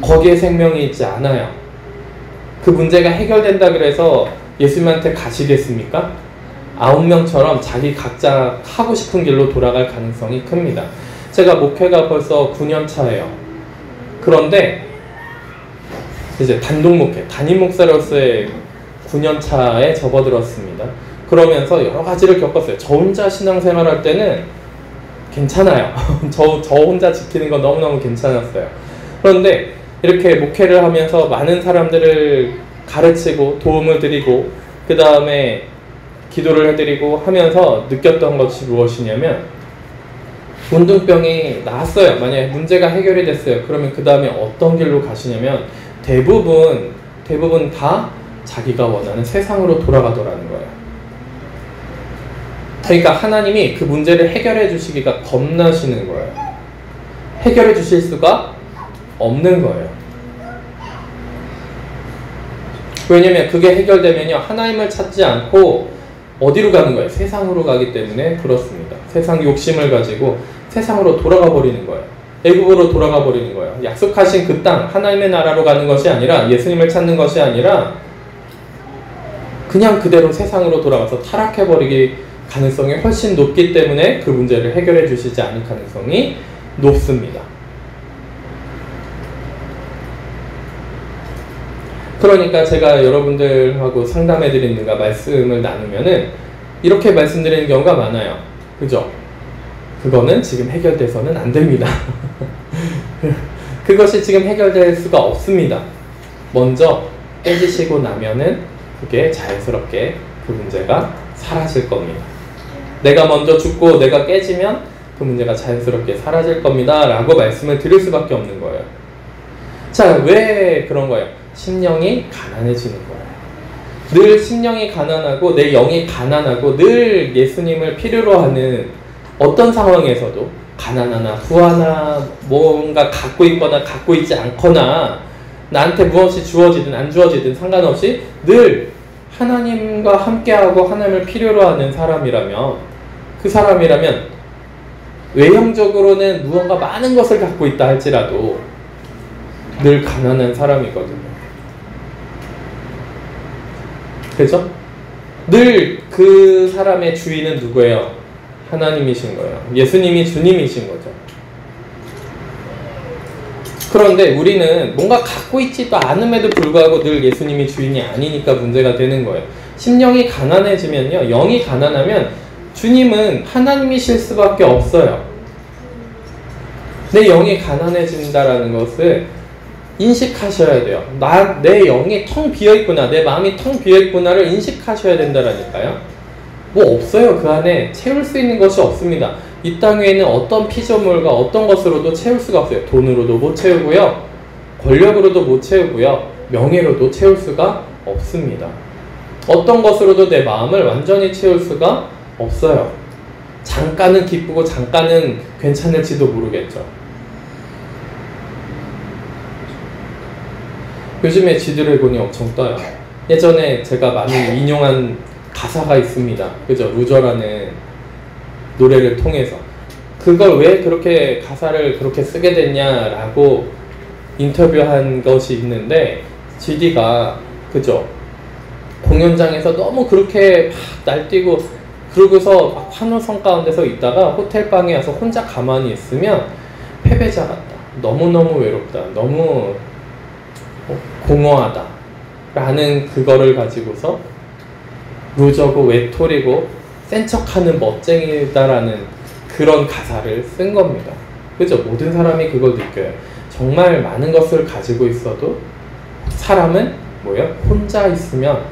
거기에 생명이 있지 않아요. 그 문제가 해결된다 그래서 예수님한테 가시겠습니까? 9명처럼 자기 각자 하고 싶은 길로 돌아갈 가능성이 큽니다. 제가 목회가 벌써 9년 차예요. 그런데 이제 단독 목회, 담임 목사로서의 9년 차에 접어들었습니다. 그러면서 여러 가지를 겪었어요. 저 혼자 신앙생활 할 때는 괜찮아요. 저 혼자 지키는 거 너무너무 괜찮았어요. 그런데 이렇게 목회를 하면서 많은 사람들을 가르치고 도움을 드리고 그 다음에 기도를 해드리고 하면서 느꼈던 것이 무엇이냐면 운동병이 나았어요. 만약에 문제가 해결이 됐어요. 그러면 그 다음에 어떤 길로 가시냐면 대부분 다 자기가 원하는 세상으로 돌아가더라는 거예요. 그러니까 하나님이 그 문제를 해결해 주시기가 겁나시는 거예요. 해결해 주실 수가 없는 거예요. 왜냐면 그게 해결되면요, 하나님을 찾지 않고 어디로 가는 거예요? 세상으로 가기 때문에 그렇습니다. 세상 욕심을 가지고 세상으로 돌아가 버리는 거예요. 애굽으로 돌아가 버리는 거예요. 약속하신 그 땅, 하나님의 나라로 가는 것이 아니라, 예수님을 찾는 것이 아니라 그냥 그대로 세상으로 돌아가서 타락해 버리기 가능성이 훨씬 높기 때문에 그 문제를 해결해 주시지 않을 가능성이 높습니다. 그러니까 제가 여러분들하고 상담해 드리는가 말씀을 나누면은 이렇게 말씀드리는 경우가 많아요. 그죠? 그거는 지금 해결돼서는 안 됩니다. 그것이 지금 해결될 수가 없습니다. 먼저 깨지시고 나면은 그게 자연스럽게 그 문제가 사라질 겁니다. 내가 먼저 죽고 내가 깨지면 그 문제가 자연스럽게 사라질 겁니다 라고 말씀을 드릴 수밖에 없는 거예요. 자, 왜 그런 거예요? 심령이 가난해지는 거예요. 늘 심령이 가난하고 내 영이 가난하고 늘 예수님을 필요로 하는 어떤 상황에서도 가난하나 부하나 뭔가 갖고 있거나 갖고 있지 않거나 나한테 무엇이 주어지든 안 주어지든 상관없이 늘 하나님과 함께하고 하나님을 필요로 하는 사람이라면, 그 사람이라면 외형적으로는 무언가 많은 것을 갖고 있다 할지라도 늘 가난한 사람이거든요. 그죠? 늘 그 사람의 주인은 누구예요? 하나님이신 거예요. 예수님이 주님이신 거죠. 그런데 우리는 뭔가 갖고 있지도 않음에도 불구하고 늘 예수님이 주인이 아니니까 문제가 되는 거예요. 심령이 가난해지면요, 영이 가난하면 주님은 하나님이실 수밖에 없어요. 내 영이 가난해진다라는 것을 인식하셔야 돼요. 내 영이 텅 비어있구나, 내 마음이 텅 비어있구나를 인식하셔야 된다라니까요. 뭐 없어요. 그 안에 채울 수 있는 것이 없습니다. 이 땅 위에는 어떤 피조물과 어떤 것으로도 채울 수가 없어요. 돈으로도 못 채우고요, 권력으로도 못 채우고요, 명예로도 채울 수가 없습니다. 어떤 것으로도 내 마음을 완전히 채울 수가 없어요. 잠깐은 기쁘고 잠깐은 괜찮을지도 모르겠죠. 요즘에 지드래곤이 엄청 떠요. 예전에 제가 많이 인용한 가사가 있습니다. 그죠? 루저라는 노래를 통해서. 그걸 왜 그렇게 가사를 그렇게 쓰게 됐냐라고 인터뷰한 것이 있는데, GD가 그죠? 공연장에서 너무 그렇게 막 날뛰고 그러고서 막 환호성 가운데서 있다가 호텔방에 와서 혼자 가만히 있으면 패배자 같다, 너무너무 외롭다, 너무 공허하다, 라는 그거를 가지고서 루저고 외톨이고 센 척하는 멋쟁이다라는 그런 가사를 쓴 겁니다. 그죠? 모든 사람이 그걸 느껴요. 정말 많은 것을 가지고 있어도 사람은 뭐예요? 혼자 있으면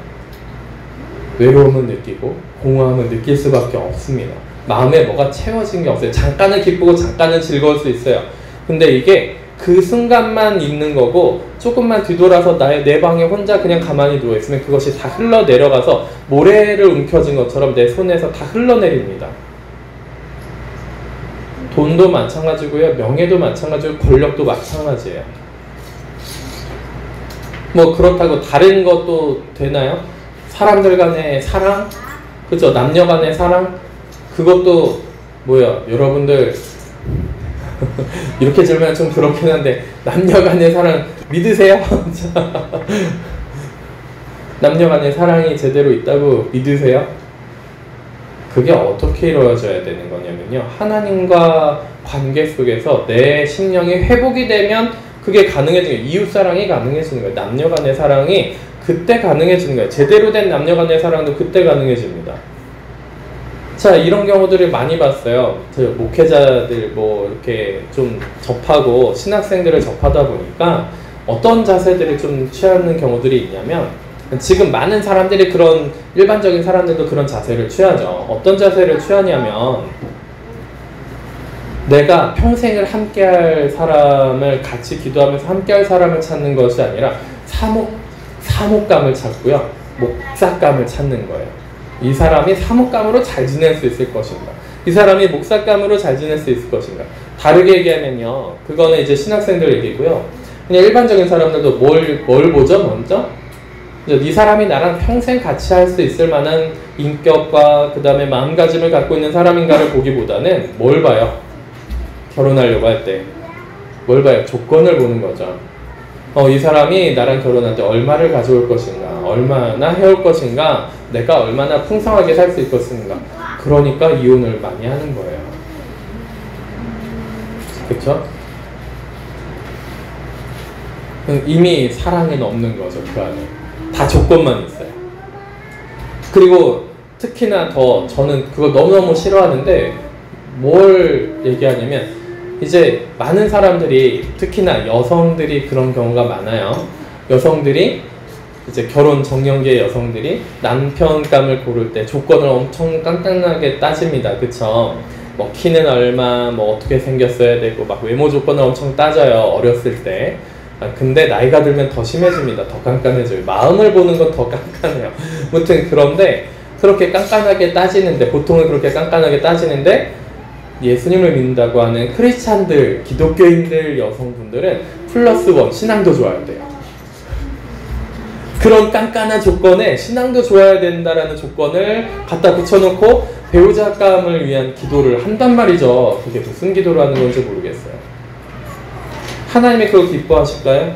외로움을 느끼고 공허함을 느낄 수밖에 없습니다. 마음에 뭐가 채워진 게 없어요. 잠깐은 기쁘고 잠깐은 즐거울 수 있어요. 근데 이게 그 순간만 있는 거고 조금만 뒤돌아서 내 방에 혼자 그냥 가만히 누워있으면 그것이 다 흘러내려가서 모래를 움켜쥔 것처럼 내 손에서 다 흘러내립니다. 돈도 마찬가지고요. 명예도 마찬가지고 권력도 마찬가지예요. 뭐 그렇다고 다른 것도 되나요? 사람들 간의 사랑? 그죠? 남녀 간의 사랑? 그것도 뭐야? 여러분들 이렇게 들으면 좀 그렇긴 한데 남녀 간의 사랑 믿으세요? 남녀 간의 사랑이 제대로 있다고 믿으세요? 그게 어떻게 이루어져야 되는 거냐면요. 하나님과 관계 속에서 내 심령이 회복이 되면 그게 가능해지는 거예요. 이웃사랑이 가능해지는 거예요. 남녀 간의 사랑이 그때 가능해지는 거예요. 제대로 된 남녀 간의 사랑도 그때 가능해집니다. 자, 이런 경우들을 많이 봤어요. 저 목회자들 뭐 이렇게 좀 접하고 신학생들을 접하다 보니까 어떤 자세들을 좀 취하는 경우들이 있냐면 지금 많은 사람들이 그런 일반적인 사람들도 그런 자세를 취하죠. 어떤 자세를 취하냐면 내가 평생을 함께할 사람을 같이 기도하면서 함께할 사람을 찾는 것이 아니라 사목감을 찾고요. 목사감을 찾는 거예요. 이 사람이 사목감으로 잘 지낼 수 있을 것인가? 이 사람이 목사감으로 잘 지낼 수 있을 것인가? 다르게 얘기하면요. 그거는 이제 신학생들 얘기고요. 그냥 일반적인 사람들도 뭘 보죠? 먼저? 이 사람이 나랑 평생 같이 할 수 있을 만한 인격과 그 다음에 마음가짐을 갖고 있는 사람인가를 보기보다는 뭘 봐요? 결혼하려고 할 때 뭘 봐요? 조건을 보는 거죠. 이 사람이 나랑 결혼할 때 얼마를 가져올 것인가, 얼마나 해올 것인가, 내가 얼마나 풍성하게 살 수 있을 것인가. 그러니까 이혼을 많이 하는 거예요. 그쵸? 이미 사랑은 없는 거죠. 그 안에 다 조건만 있어요. 그리고 특히나 더 저는 그걸 너무너무 싫어하는데 뭘 얘기하냐면 이제 많은 사람들이 특히나 여성들이 그런 경우가 많아요. 여성들이 이제 결혼 정년기의 여성들이 남편감을 고를 때 조건을 엄청 깐깐하게 따집니다. 그쵸? 뭐 키는 얼마, 뭐 어떻게 생겼어야 되고 막 외모 조건을 엄청 따져요. 어렸을 때. 근데 나이가 들면 더 심해집니다. 더 깐깐해져요. 마음을 보는 건 더 깐깐해요. 아무튼 그런데 그렇게 깐깐하게 따지는데 보통은 그렇게 깐깐하게 따지는데 예수님을 믿는다고 하는 크리스찬들, 기독교인들 여성분들은 플러스 원, 신앙도 좋아야 돼요. 그런 깐깐한 조건에 신앙도 좋아야 된다라는 조건을 갖다 붙여놓고 배우자감을 위한 기도를 한단 말이죠. 그게 무슨 기도를 하는 건지 모르겠어요. 하나님이 그걸 기뻐하실까요?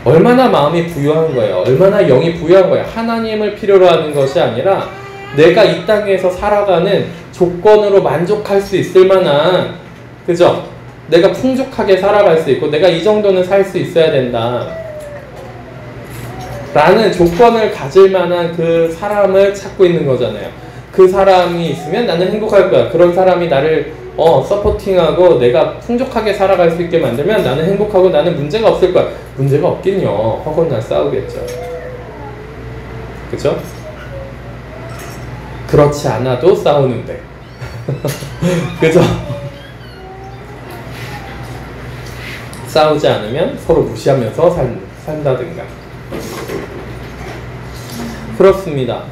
얼마나 마음이 부유한 거예요. 얼마나 영이 부유한 거예요. 하나님을 필요로 하는 것이 아니라 내가 이 땅에서 살아가는 조건으로 만족할 수 있을 만한, 그죠? 내가 풍족하게 살아갈 수 있고 내가 이 정도는 살 수 있어야 된다 라는 조건을 가질 만한 그 사람을 찾고 있는 거잖아요. 그 사람이 있으면 나는 행복할 거야. 그런 사람이 나를 서포팅하고 내가 풍족하게 살아갈 수 있게 만들면 나는 행복하고 나는 문제가 없을 거야. 문제가 없긴요. 허건날 싸우겠죠. 그죠? 그렇지 않아도 싸우는데. 그죠? 싸우지 않으면 서로 무시하면서 산다든가. 그렇습니다.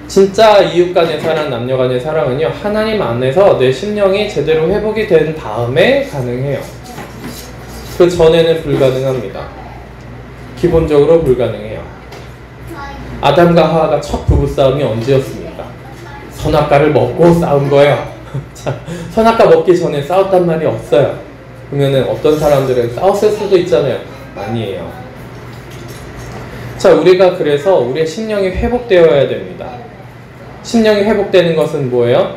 진짜 이웃 간의 사랑, 남녀 간의 사랑은요, 하나님 안에서 내 심령이 제대로 회복이 된 다음에 가능해요. 그 전에는 불가능합니다. 기본적으로 불가능해요. 아담과 하와가 첫 부부싸움이 언제였습니까? 선악과를 먹고 싸운 거예요. 자, 선악과 먹기 전에 싸웠단 말이 없어요. 그러면은 어떤 사람들은 싸웠을 수도 있잖아요. 아니에요. 자, 우리가 그래서 우리의 심령이 회복되어야 됩니다. 심령이 회복되는 것은 뭐예요?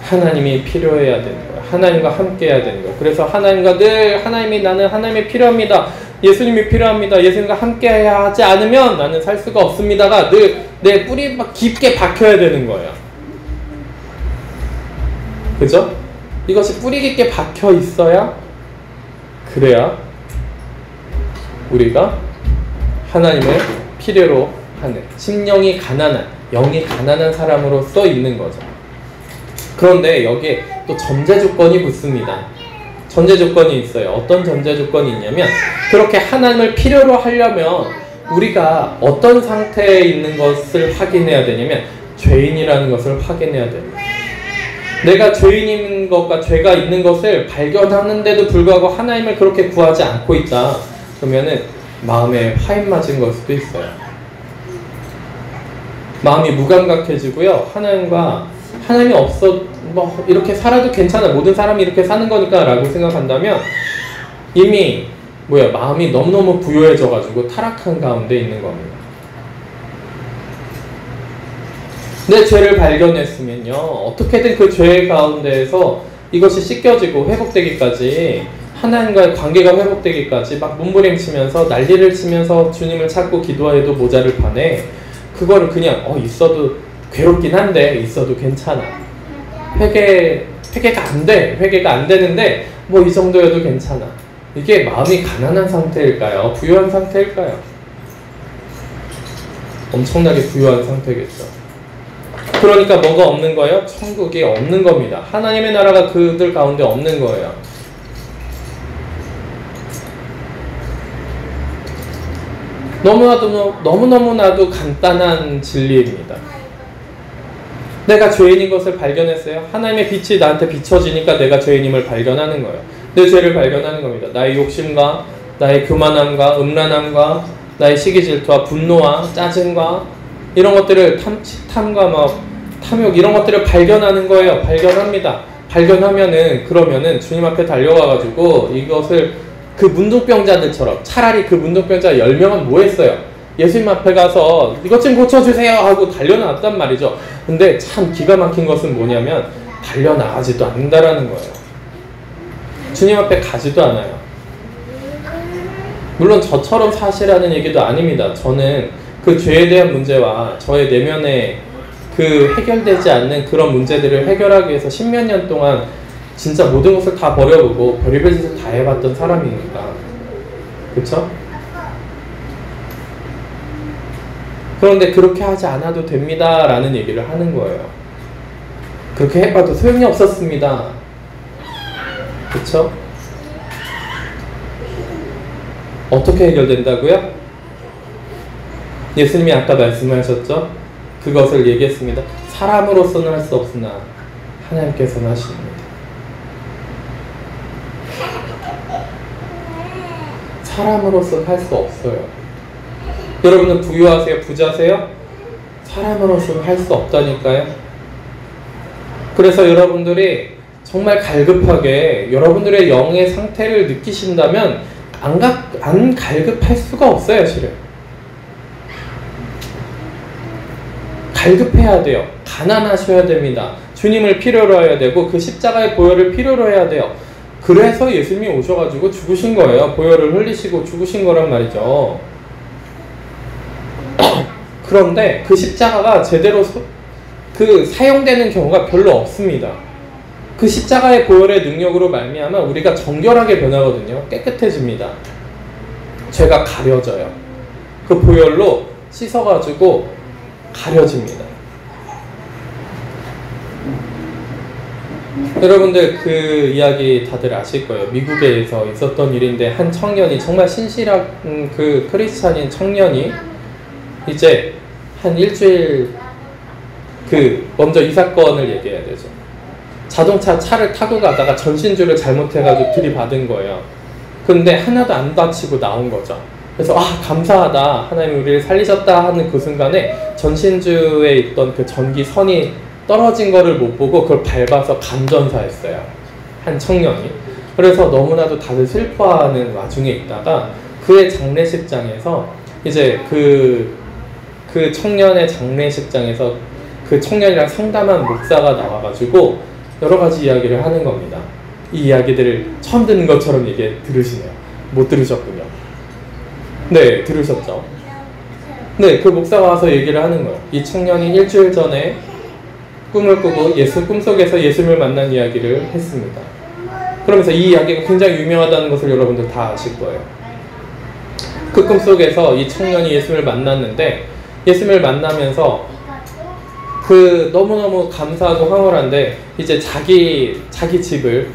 하나님이 필요해야 되는 거예요. 하나님과 함께 해야 되는 거예요. 그래서 하나님과 늘 하나님이 나는 하나님이 필요합니다. 예수님이 필요합니다. 예수님과 함께 하지 않으면 나는 살 수가 없습니다가 늘 내 뿌리 막 깊게 박혀야 되는 거예요. 그죠? 이것이 뿌리 깊게 박혀 있어야, 그래야 우리가 하나님을 필요로 하는, 심령이 가난한, 영이 가난한 사람으로서 있는 거죠. 그런데 여기에 또 전제 조건이 붙습니다. 전제 조건이 있어요. 어떤 전제 조건이 있냐면, 그렇게 하나님을 필요로 하려면 우리가 어떤 상태에 있는 것을 확인해야 되냐면, 죄인이라는 것을 확인해야 됩니다. 내가 죄인인 것과 죄가 있는 것을 발견하는데도 불구하고 하나님을 그렇게 구하지 않고 있다. 그러면은 마음에 화인 맞은 걸 수도 있어요. 마음이 무감각해지고요. 하나님이 없어, 뭐 이렇게 살아도 괜찮아, 모든 사람이 이렇게 사는 거니까 라고 생각한다면 이미 마음이 너무너무 부요해져 가지고 타락한 가운데 있는 겁니다. 내 죄를 발견했으면요, 어떻게든 그 죄 가운데에서 이것이 씻겨지고 회복되기까지, 하나님과의 관계가 회복되기까지 막 몸부림치면서 난리를 치면서 주님을 찾고 기도해도 모자를 파네. 그거를 그냥 있어도 괴롭긴 한데 있어도 괜찮아, 회개가 안 되는데 뭐 이 정도여도 괜찮아. 이게 마음이 가난한 상태일까요? 부유한 상태일까요? 엄청나게 부유한 상태겠죠. 그러니까 뭐가 없는 거예요? 천국이 없는 겁니다. 하나님의 나라가 그들 가운데 없는 거예요. 너무너무나도 간단한 진리입니다. 내가 죄인인 것을 발견했어요. 하나님의 빛이 나한테 비춰지니까 내가 죄인임을 발견하는 거예요. 내 죄를 발견하는 겁니다. 나의 욕심과 나의 교만함과 음란함과 나의 시기 질투와 분노와 짜증과 이런 것들을 탐과 탐욕 이런 것들을 발견하는 거예요. 발견합니다. 그러면은 주님 앞에 달려가가지고 이것을, 그 문둥병자들처럼, 차라리 그 문둥병자 10명은 뭐 했어요? 예수님 앞에 가서 이것 좀 고쳐주세요 하고 달려나왔단 말이죠. 근데 참 기가 막힌 것은 뭐냐면 달려나가지도 않는다라는 거예요. 주님 앞에 가지도 않아요. 물론 저처럼 사시라는 얘기도 아닙니다. 저는 그 죄에 대한 문제와 저의 내면에 그 해결되지 않는 그런 문제들을 해결하기 위해서 10몇 년 동안 진짜 모든 것을 다 버려보고 별의별 짓을 다 해봤던 사람이니까. 그쵸? 그런데 그렇게 하지 않아도 됩니다 라는 얘기를 하는 거예요. 그렇게 해봐도 소용이 없었습니다. 그쵸? 어떻게 해결된다고요? 예수님이 아까 말씀하셨죠? 그것을 얘기했습니다. 사람으로서는 할 수 없으나 하나님께서는 하십니다. 사람으로서는 할 수 없어요. 여러분은 부유하세요? 부자세요? 사람으로서는 할 수 없다니까요. 그래서 여러분들이 정말 갈급하게 여러분들의 영의 상태를 느끼신다면 안 갈급할 수가 없어요. 실은 갈급해야 돼요. 가난하셔야 됩니다. 주님을 필요로 해야 되고 그 십자가의 보혈을 필요로 해야 돼요. 그래서 예수님이 오셔가지고 죽으신 거예요. 보혈을 흘리시고 죽으신 거란 말이죠. 그런데 그 십자가가 제대로 사용되는 경우가 별로 없습니다. 그 십자가의 보혈의 능력으로 말미암아 우리가 정결하게 변하거든요. 깨끗해집니다. 죄가 가려져요. 그 보혈로 씻어가지고 가려집니다. 여러분들 그 이야기 다들 아실 거예요. 미국에서 있었던 일인데 한 청년이, 정말 신실한 그 크리스찬인 청년이 이제 한 일주일, 먼저 이 사건을 얘기해야 되죠. 차를 타고 가다가 전신주를 잘못해가지고 들이받은 거예요. 근데 하나도 안 다치고 나온 거죠. 그래서 감사하다, 하나님이 우리를 살리셨다 하는 그 순간에 전신주에 있던 그 전기선이 떨어진 거를 못 보고 그걸 밟아서 감전사했어요. 한 청년이. 그래서 너무나도 다들 슬퍼하는 와중에 있다가 그의 장례식장에서 이제 그 청년의 장례식장에서 그 청년이랑 상담한 목사가 나와가지고 여러 가지 이야기를 하는 겁니다. 이 이야기들을 처음 듣는 것처럼 들으시네요. 못 들으셨군요. 네, 들으셨죠? 네, 그 목사가 와서 얘기를 하는 거예요. 이 청년이 일주일 전에 꿈을 꾸고 꿈속에서 예수님을 만난 이야기를 했습니다. 그러면서 이 이야기가 굉장히 유명하다는 것을 여러분들 다 아실 거예요. 그 꿈속에서 이 청년이 예수님을 만났는데, 예수님을 만나면서 너무너무 감사하고 황홀한데, 이제 자기 집을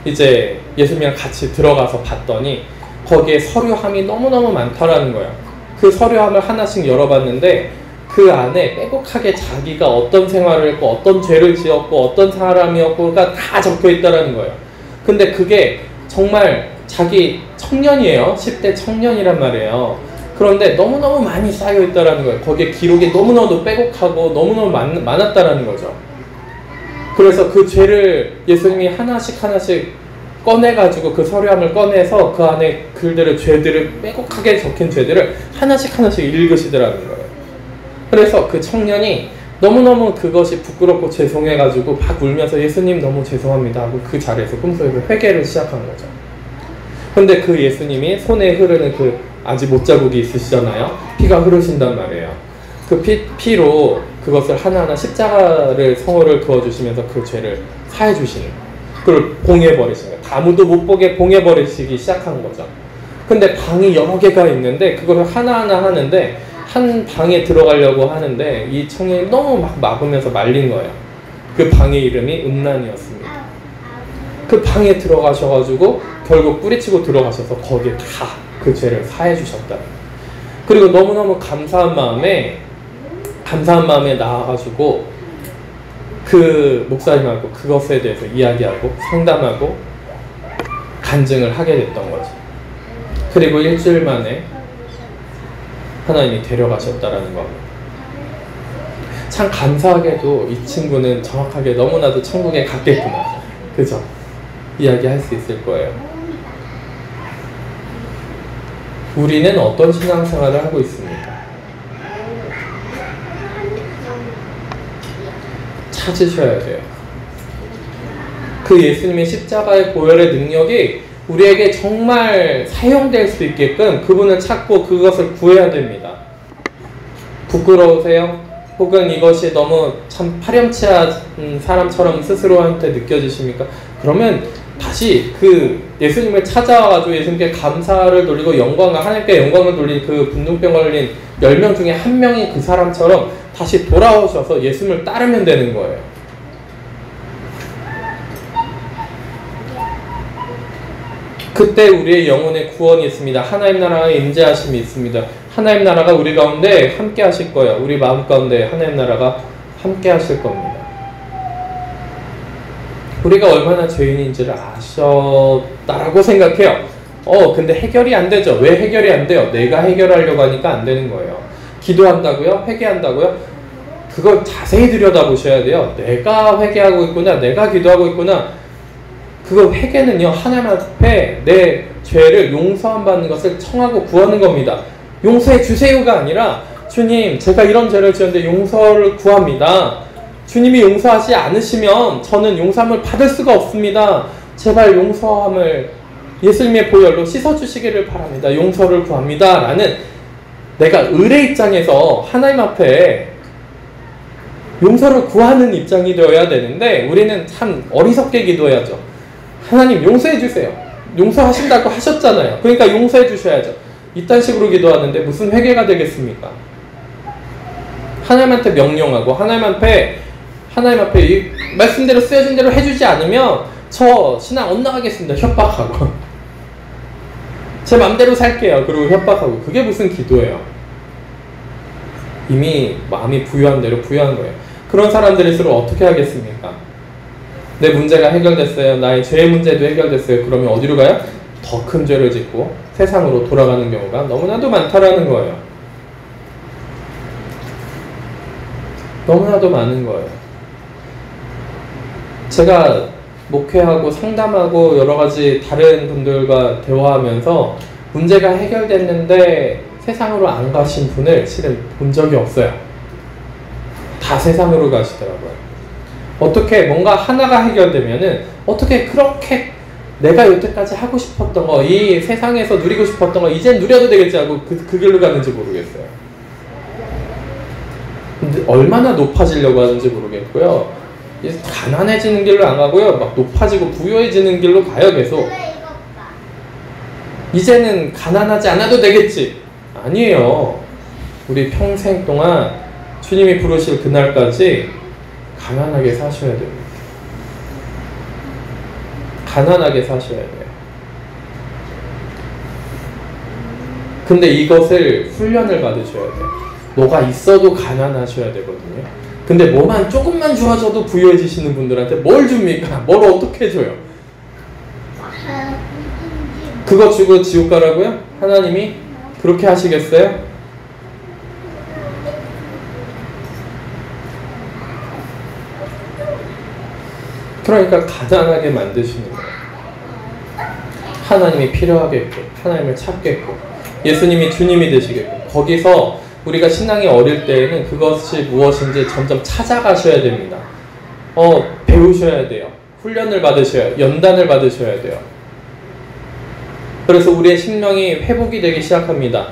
이제 예수님이랑 같이 들어가서 봤더니 거기에 서류함이 너무너무 많다라는 거예요. 그 서류함을 하나씩 열어봤는데 그 안에 빼곡하게 자기가 어떤 생활을 했고 어떤 죄를 지었고 어떤 사람이었고가 다 적혀 있다라는 거예요. 근데 그게 정말 자기 청년이에요. 10대 청년이란 말이에요. 그런데 너무너무 많이 쌓여 있다라는 거예요. 거기에 기록이 너무너무 빼곡하고 너무너무 많았다라는 거죠. 그래서 그 죄를 예수님이 하나씩 꺼내가지고 그 서류함을 꺼내서 그 안에 죄들을 빼곡하게 적힌 죄들을 하나씩 읽으시더라는 거예요. 그래서 그 청년이 너무너무 그것이 부끄럽고 죄송해가지고 막 울면서 예수님 너무 죄송합니다 하고 그 자리에서 꿈속에서 회개를 시작한 거죠. 근데 그 예수님이 손에 흐르는 그 아직 못자국이 있으시잖아요. 피가 흐르신단 말이에요. 그 피로 그것을 하나하나 십자가를 성호를 그어주시면서 그 죄를 사해 주시는 거예요. 그걸 봉해버리신 거예요. 아무도 못 보게 봉해버리시기 시작한 거죠. 근데 방이 여러 개가 있는데 그걸 하나하나 하는데 한 방에 들어가려고 하는데 이 청년이 너무 막 막으면서 말린 거예요. 그 방의 이름이 음란이었습니다. 그 방에 들어가셔가지고 결국 뿌리치고 들어가셔서 거기에 다 그 죄를 사해 주셨다. 그리고 너무너무 감사한 마음에 나와가지고 그 목사님하고 그것에 대해서 이야기하고 상담하고 간증을 하게 됐던 거죠. 그리고 일주일 만에 하나님이 데려가셨다라는 겁니다. 참 감사하게도 이 친구는 정확하게 너무나도 천국에 갔겠구나. 그죠? 이야기할 수 있을 거예요. 우리는 어떤 신앙생활을 하고 있습니까? 찾으셔야 돼요. 그 예수님의 십자가의 보혈의 능력이 우리에게 정말 사용될 수 있게끔 그분을 찾고 그것을 구해야 됩니다. 부끄러우세요? 혹은 이것이 너무 참 파렴치한 사람처럼 스스로한테 느껴지십니까? 그러면 다시 그 예수님을 찾아와가지고 예수님께 감사를 돌리고 하나님께 영광을 돌린 그 분둥병 걸린 10명 중에 한 명이 그 사람처럼 다시 돌아오셔서 예수님을 따르면 되는 거예요. 그때 우리의 영혼의 구원이 있습니다. 하나님 나라의 임재하심이 있습니다. 하나님 나라가 우리 가운데 함께 하실 거예요. 우리 마음 가운데 하나님 나라가 함께 하실 겁니다. 우리가 얼마나 죄인인지를 아셨다라고 생각해요. 근데 해결이 안 되죠. 왜 해결이 안 돼요? 내가 해결하려고 하니까 안 되는 거예요. 기도한다고요? 회개한다고요? 그걸 자세히 들여다보셔야 돼요. 내가 회개하고 있구나. 내가 기도하고 있구나. 그거 회개는요, 하나님 앞에 내 죄를 용서 받는 것을 청하고 구하는 겁니다. 용서해 주세요가 아니라 주님, 제가 이런 죄를 지었는데 용서를 구합니다. 주님이 용서하지 않으시면 저는 용서함을 받을 수가 없습니다. 제발 용서함을 예수님의 보혈로 씻어주시기를 바랍니다. 용서를 구합니다. 라는 내가 의뢰 입장에서 하나님 앞에 용서를 구하는 입장이 되어야 되는데 우리는 참 어리석게 기도해야죠. 하나님 용서해 주세요. 용서하신다고 하셨잖아요. 그러니까 용서해 주셔야죠. 이딴 식으로 기도하는데 무슨 회개가 되겠습니까? 하나님한테 명령하고 하나님 앞에 이 말씀대로 쓰여진 대로 해주지 않으면 저 신앙 엇나가겠습니다. 협박하고 제 맘대로 살게요. 그리고 협박하고 그게 무슨 기도예요? 이미 마음이 부유한 대로 부유한 거예요. 그런 사람들일수록 어떻게 하겠습니까? 내 문제가 해결됐어요. 나의 죄의 문제도 해결됐어요. 그러면 어디로 가요? 더 큰 죄를 짓고 세상으로 돌아가는 경우가 너무나도 많다라는 거예요. 너무나도 많은 거예요. 제가 목회하고 상담하고 여러 가지 다른 분들과 대화하면서 문제가 해결됐는데 세상으로 안 가신 분을 실은 본 적이 없어요. 다 세상으로 가시더라고요. 어떻게 뭔가 하나가 해결되면은 어떻게 그렇게 내가 여태까지 하고 싶었던 거, 이 세상에서 누리고 싶었던 거 이젠 누려도 되겠지 하고 그 길로 가는지 모르겠어요. 근데 얼마나 높아지려고 하는지 모르겠고요. 가난해지는 길로 안 가고요. 막 높아지고 부유해지는 길로 가요, 계속. 이제는 가난하지 않아도 되겠지. 아니에요. 우리 평생 동안 주님이 부르실 그날까지 가난하게 사셔야 됩니다. 가난하게 사셔야 돼요. 근데 이것을 훈련을 받으셔야 돼요. 뭐가 있어도 가난하셔야 되거든요. 근데 뭐만 조금만 좋아져도 부유해지시는 분들한테 뭘 줍니까? 뭘 어떻게 줘요? 그거 주고 지옥 가라고요? 하나님이 그렇게 하시겠어요? 그러니까 가난하게 만드시는 거예요. 하나님이 필요하겠고, 하나님을 찾겠고, 예수님이 주님이 되시겠고, 거기서 우리가 신앙이 어릴 때에는 그것이 무엇인지 점점 찾아가셔야 됩니다. 배우셔야 돼요. 훈련을 받으셔야, 연단을 받으셔야 돼요. 그래서 우리의 심령이 회복이 되기 시작합니다.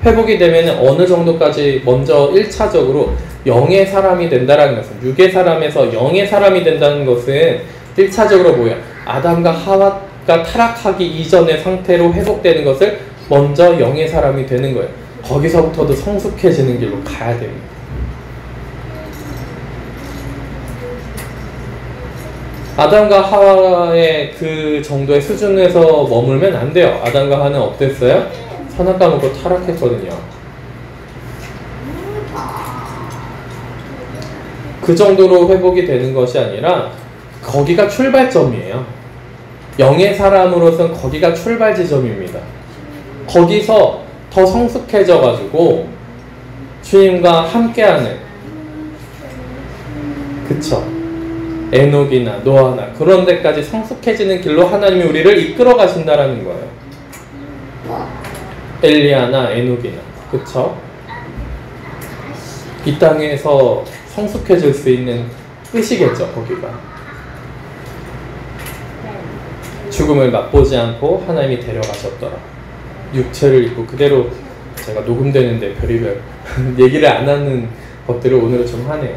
회복이 되면 어느 정도까지 먼저 1차적으로 영의 사람이 된다는 것은, 육의 사람에서 영의 사람이 된다는 것은 1차적으로 뭐예요? 아담과 하와가 타락하기 이전의 상태로 회복되는 것을 먼저 영의 사람이 되는 거예요. 거기서부터도 성숙해지는 길로 가야 됩니다. 아담과 하와의 그 정도의 수준에서 머물면 안 돼요. 아담과 하와는 어땠어요? 선악과 먹고 타락했거든요. 그 정도로 회복이 되는 것이 아니라 거기가 출발점이에요. 영의 사람으로서는 거기가 출발 지점입니다. 거기서 더 성숙해져 가지고 주님과 함께하는, 그쵸? 에녹이나 노아나 그런 데까지 성숙해지는 길로 하나님이 우리를 이끌어 가신다라는 거예요. 엘리야나 에녹이나, 그쵸? 이 땅에서 성숙해질 수 있는 끝이겠죠, 거기가. 죽음을 맛보지 않고 하나님이 데려가셨더라. 육체를 입고 그대로, 제가 녹음되는데 별의별 얘기를 안 하는 것들을 오늘은 좀 하네요.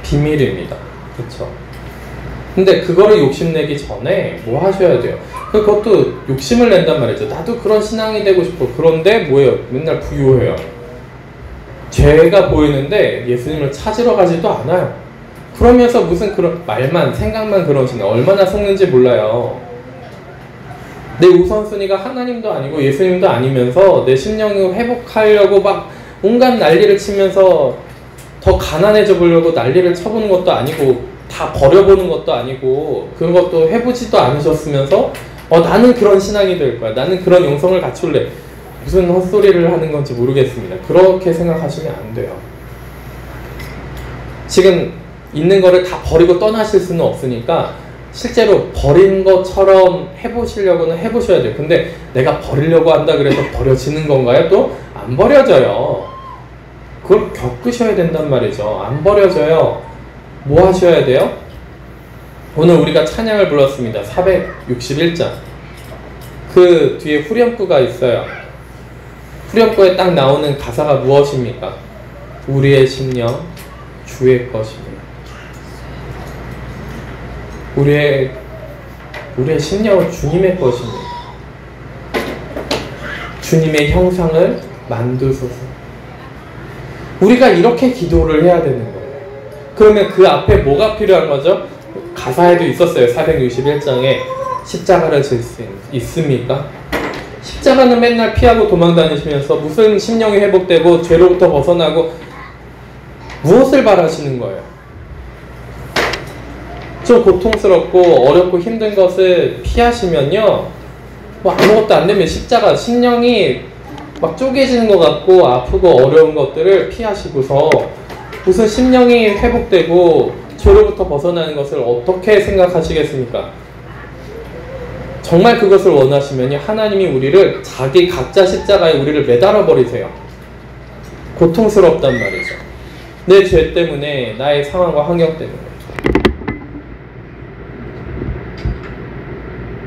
비밀입니다. 그쵸? 근데 그거를 욕심내기 전에 뭐 하셔야 돼요? 그것도 욕심을 낸단 말이죠. 나도 그런 신앙이 되고 싶어. 그런데 뭐예요? 맨날 부유해요. 죄가 보이는데 예수님을 찾으러 가지도 않아요. 그러면서 무슨 그런 말만, 생각만 그러시네. 얼마나 속는지 몰라요. 내 우선순위가 하나님도 아니고 예수님도 아니면서 내 심령을 회복하려고 막 온갖 난리를 치면서 더 가난해져 보려고 난리를 쳐보는 것도 아니고, 다 버려보는 것도 아니고, 그것도 해보지도 않으셨으면서 나는 그런 신앙이 될 거야, 나는 그런 영성을 갖출래, 무슨 헛소리를 하는 건지 모르겠습니다. 그렇게 생각하시면 안 돼요. 지금 있는 거를 다 버리고 떠나실 수는 없으니까 실제로 버린 것처럼 해보시려고는 해보셔야 돼요. 근데 내가 버리려고 한다 그래서 버려지는 건가요? 또 안 버려져요. 그걸 겪으셔야 된단 말이죠. 안 버려져요. 뭐 하셔야 돼요? 오늘 우리가 찬양을 불렀습니다. 461장. 그 뒤에 후렴구가 있어요. 후렴구에 딱 나오는 가사가 무엇입니까? 우리의 심령 주의 것입니다. 우리의 심령은 주님의 것입니다. 주님의 형상을 만드소서. 우리가 이렇게 기도를 해야 되는 거예요. 그러면 그 앞에 뭐가 필요한 거죠? 가사에도 있었어요. 461장에 십자가를 질 수 있습니까? 십자가는 맨날 피하고 도망다니시면서 무슨 심령이 회복되고 죄로부터 벗어나고 무엇을 바라시는 거예요? 좀 고통스럽고 어렵고 힘든 것을 피하시면요, 뭐 아무것도 안 되면 십자가, 심령이 막 쪼개지는 것 같고 아프고 어려운 것들을 피하시고서 무슨 심령이 회복되고 죄로부터 벗어나는 것을 어떻게 생각하시겠습니까? 정말 그것을 원하시면요, 하나님이 우리를 자기 각자 십자가에 우리를 매달아 버리세요. 고통스럽단 말이죠. 내 죄 때문에, 나의 상황과 환경 때문에.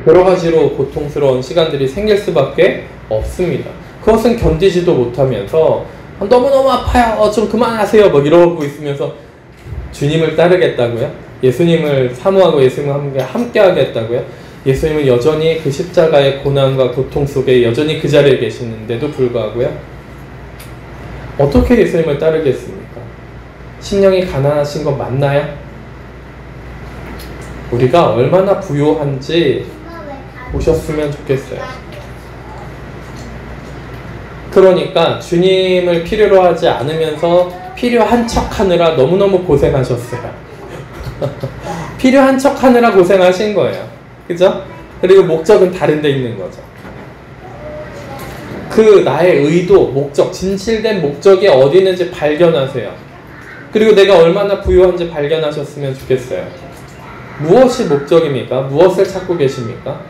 여러 가지로 고통스러운 시간들이 생길 수밖에 없습니다. 그것은 견디지도 못하면서 너무너무 아파요. 좀 그만하세요. 뭐 이러고 있으면서 주님을 따르겠다고요? 예수님을 사모하고 예수님과 함께 하겠다고요? 예수님은 여전히 그 십자가의 고난과 고통 속에 여전히 그 자리에 계시는데도 불구하고요. 어떻게 예수님을 따르겠습니까? 심령이 가난하신 건 맞나요? 우리가 얼마나 부요한지 보셨으면 좋겠어요. 그러니까 주님을 필요로 하지 않으면서 필요한 척 하느라 너무너무 고생하셨어요. 필요한 척 하느라 고생하신 거예요. 그죠? 그리고 목적은 다른 데 있는 거죠. 그 나의 의도, 목적, 진실된 목적이 어디 있는지 발견하세요. 그리고 내가 얼마나 부유한지 발견하셨으면 좋겠어요. 무엇이 목적입니까? 무엇을 찾고 계십니까?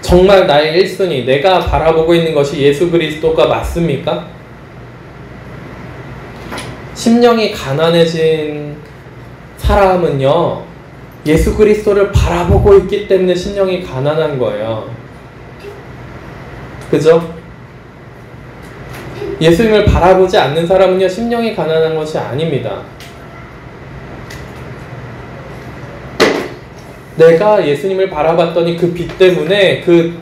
정말 나의 1순위, 내가 바라보고 있는 것이 예수 그리스도가 맞습니까? 심령이 가난해진 사람은요, 예수 그리스도를 바라보고 있기 때문에 심령이 가난한 거예요. 그죠? 예수님을 바라보지 않는 사람은요, 심령이 가난한 것이 아닙니다. 내가 예수님을 바라봤더니 그 빛 때문에, 그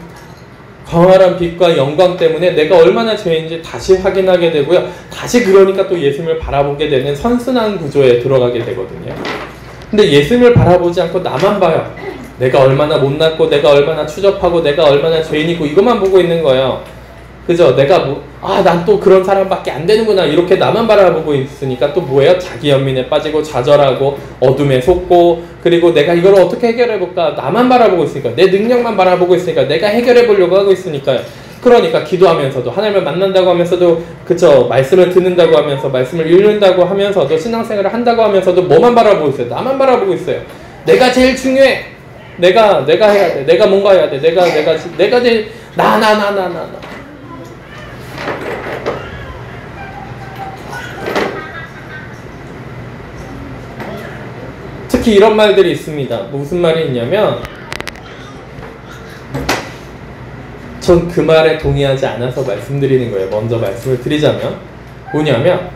광활한 빛과 영광 때문에 내가 얼마나 죄인지 다시 확인하게 되고요. 다시 그러니까 또 예수님을 바라보게 되는 선순환 구조에 들어가게 되거든요. 근데 예수님을 바라보지 않고 나만 봐요. 내가 얼마나 못났고, 내가 얼마나 추접하고, 내가 얼마나 죄인이고, 이것만 보고 있는 거예요. 그죠? 내가 난 또 그런 사람밖에 안 되는구나. 이렇게 나만 바라보고 있으니까 또 뭐예요? 자기 연민에 빠지고, 좌절하고, 어둠에 속고, 그리고 내가 이걸 어떻게 해결해볼까? 나만 바라보고 있으니까, 내 능력만 바라보고 있으니까, 내가 해결해보려고 하고 있으니까요. 그러니까 기도하면서도, 하나님을 만난다고 하면서도, 그쵸? 말씀을 듣는다고 하면서, 말씀을 읽는다고 하면서도, 신앙생활을 한다고 하면서도 뭐만 바라보고 있어요? 나만 바라보고 있어요. 내가 제일 중요해. 내가 해야 돼. 내가 뭔가 해야 돼. 내가 제일, 나. 특히 이런 말들이 있습니다. 무슨 말이 있냐면, 전 그 말에 동의하지 않아서 말씀드리는 거예요. 먼저 말씀을 드리자면 뭐냐면,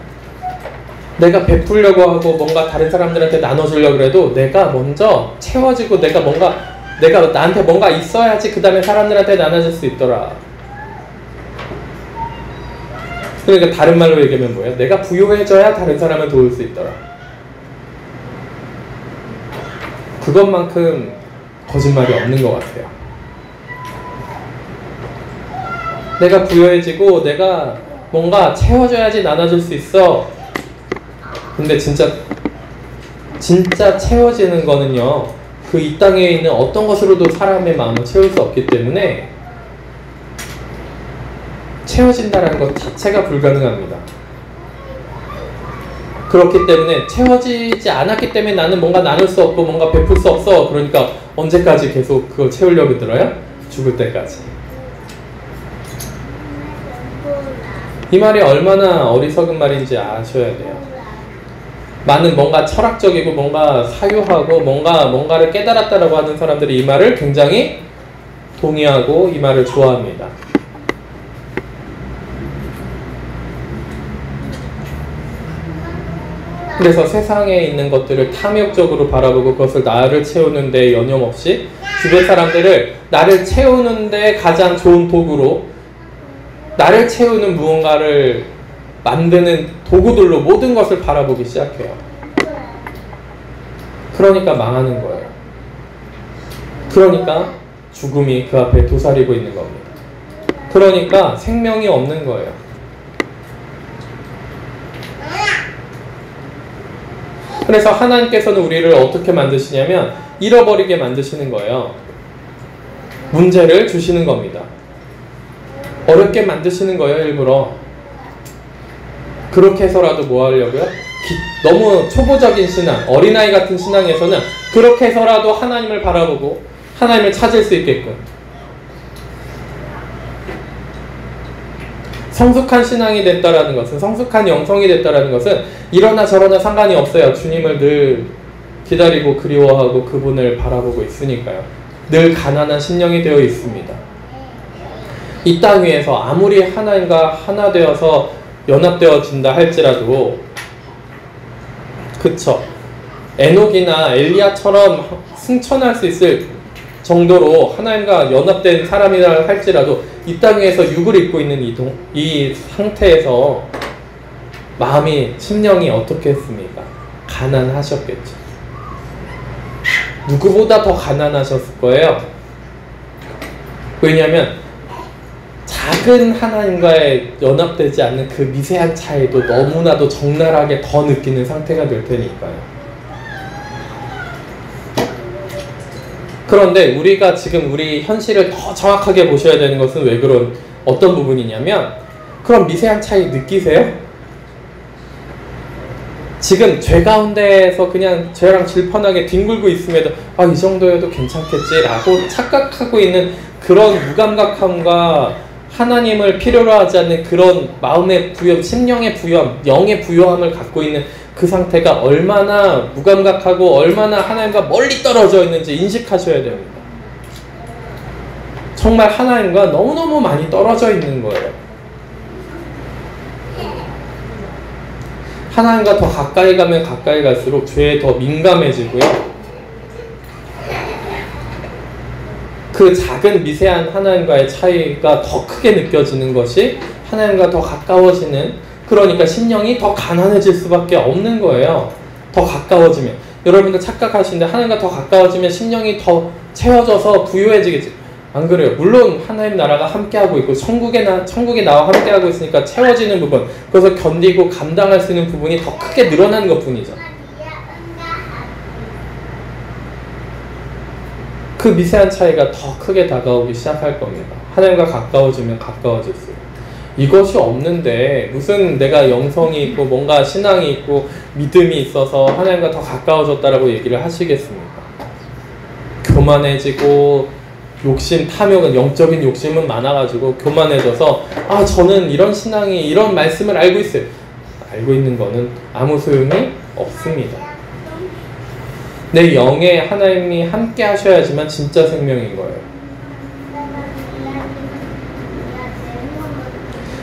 내가 베풀려고 하고 뭔가 다른 사람들한테 나눠주려고 해도 내가 먼저 채워지고 내가 나한테 뭔가 있어야지 그 다음에 사람들한테 나눠줄 수 있더라. 그러니까 다른 말로 얘기하면 뭐예요? 내가 부유해져야 다른 사람을 도울 수 있더라. 그것만큼 거짓말이 없는 것 같아요. 내가 부유해지고 내가 뭔가 채워줘야지 나눠줄 수 있어. 근데 진짜 채워지는 거는요, 그 이 땅에 있는 어떤 것으로도 사람의 마음을 채울 수 없기 때문에 채워진다는 것 자체가 불가능합니다. 그렇기 때문에 채워지지 않았기 때문에 나는 뭔가 나눌 수 없고 뭔가 베풀 수 없어. 그러니까 언제까지 계속 그걸 채우려고 들어요? 죽을 때까지. 이 말이 얼마나 어리석은 말인지 아셔야 돼요. 많은 뭔가 철학적이고 뭔가 사유하고 뭔가를 깨달았다라고 하는 사람들이 이 말을 굉장히 동의하고 이 말을 좋아합니다. 그래서 세상에 있는 것들을 탐욕적으로 바라보고 그것을 나를 채우는데 여념없이 주변 사람들을 나를 채우는데 가장 좋은 도구로, 나를 채우는 무언가를 만드는 도구들로 모든 것을 바라보기 시작해요. 그러니까 망하는 거예요. 그러니까 죽음이 그 앞에 도사리고 있는 겁니다. 그러니까 생명이 없는 거예요. 그래서 하나님께서는 우리를 어떻게 만드시냐면 잃어버리게 만드시는 거예요. 문제를 주시는 겁니다. 어렵게 만드시는 거예요, 일부러. 그렇게 해서라도 뭐 하려고요? 너무 초보적인 신앙, 어린아이 같은 신앙에서는 그렇게 해서라도 하나님을 바라보고 하나님을 찾을 수 있게끔. 성숙한 신앙이 됐다라는 것은, 성숙한 영성이 됐다라는 것은 이러나 저러나 상관이 없어요. 주님을 늘 기다리고 그리워하고 그분을 바라보고 있으니까요. 늘 가난한 심령이 되어 있습니다. 이 땅 위에서 아무리 하나님과 하나 되어서 연합되어진다 할지라도, 그쵸, 에녹이나 엘리야처럼 승천할 수 있을 정도로 하나님과 연합된 사람이라 할지라도 이 땅 위에서 육을 입고 있는 이 상태에서 마음이, 심령이 어떻게 했습니까? 가난하셨겠죠. 누구보다 더 가난하셨을 거예요. 왜냐하면 작은 하나님과의 연합되지 않는 그 미세한 차이도 너무나도 적나라하게 더 느끼는 상태가 될 테니까요. 그런데 우리가 지금 우리 현실을 더 정확하게 보셔야 되는 것은 왜 어떤 부분이냐면, 그런 미세한 차이 느끼세요? 지금 죄 가운데에서 그냥 죄랑 질펀하게 뒹굴고 있음에도 이 정도여도 괜찮겠지 라고 착각하고 있는 그런 무감각함과 하나님을 필요로 하지 않는 그런 마음의 부여, 심령의 부여, 영의 부여함을 갖고 있는 그 상태가 얼마나 무감각하고 얼마나 하나님과 멀리 떨어져 있는지 인식하셔야 됩니다. 정말 하나님과 너무너무 많이 떨어져 있는 거예요. 하나님과 더 가까이 가면 가까이 갈수록 죄에 더 민감해지고요. 그 작은 미세한 하나님과의 차이가 더 크게 느껴지는 것이 하나님과 더 가까워지는, 그러니까 심령이 더 가난해질 수밖에 없는 거예요. 더 가까워지면. 여러분들 착각하시는데 하나님과 더 가까워지면 심령이 더 채워져서 부유해지겠지. 안 그래요. 물론 하나님 나라가 함께하고 있고 천국에 나와 함께하고 있으니까 채워지는 부분, 그래서 견디고 감당할 수 있는 부분이 더 크게 늘어나는 것 뿐이죠. 그 미세한 차이가 더 크게 다가오기 시작할 겁니다. 하나님과 가까워지면 가까워질수록. 이것이 없는데 무슨 내가 영성이 있고 뭔가 신앙이 있고 믿음이 있어서 하나님과 더 가까워졌다라고 얘기를 하시겠습니까? 교만해지고 욕심, 탐욕은, 영적인 욕심은 많아가지고 교만해져서 저는 이런 신앙이, 이런 말씀을 알고 있어요. 알고 있는 거는 아무 소용이 없습니다. 내 영에 하나님이 함께 하셔야지만 진짜 생명인 거예요.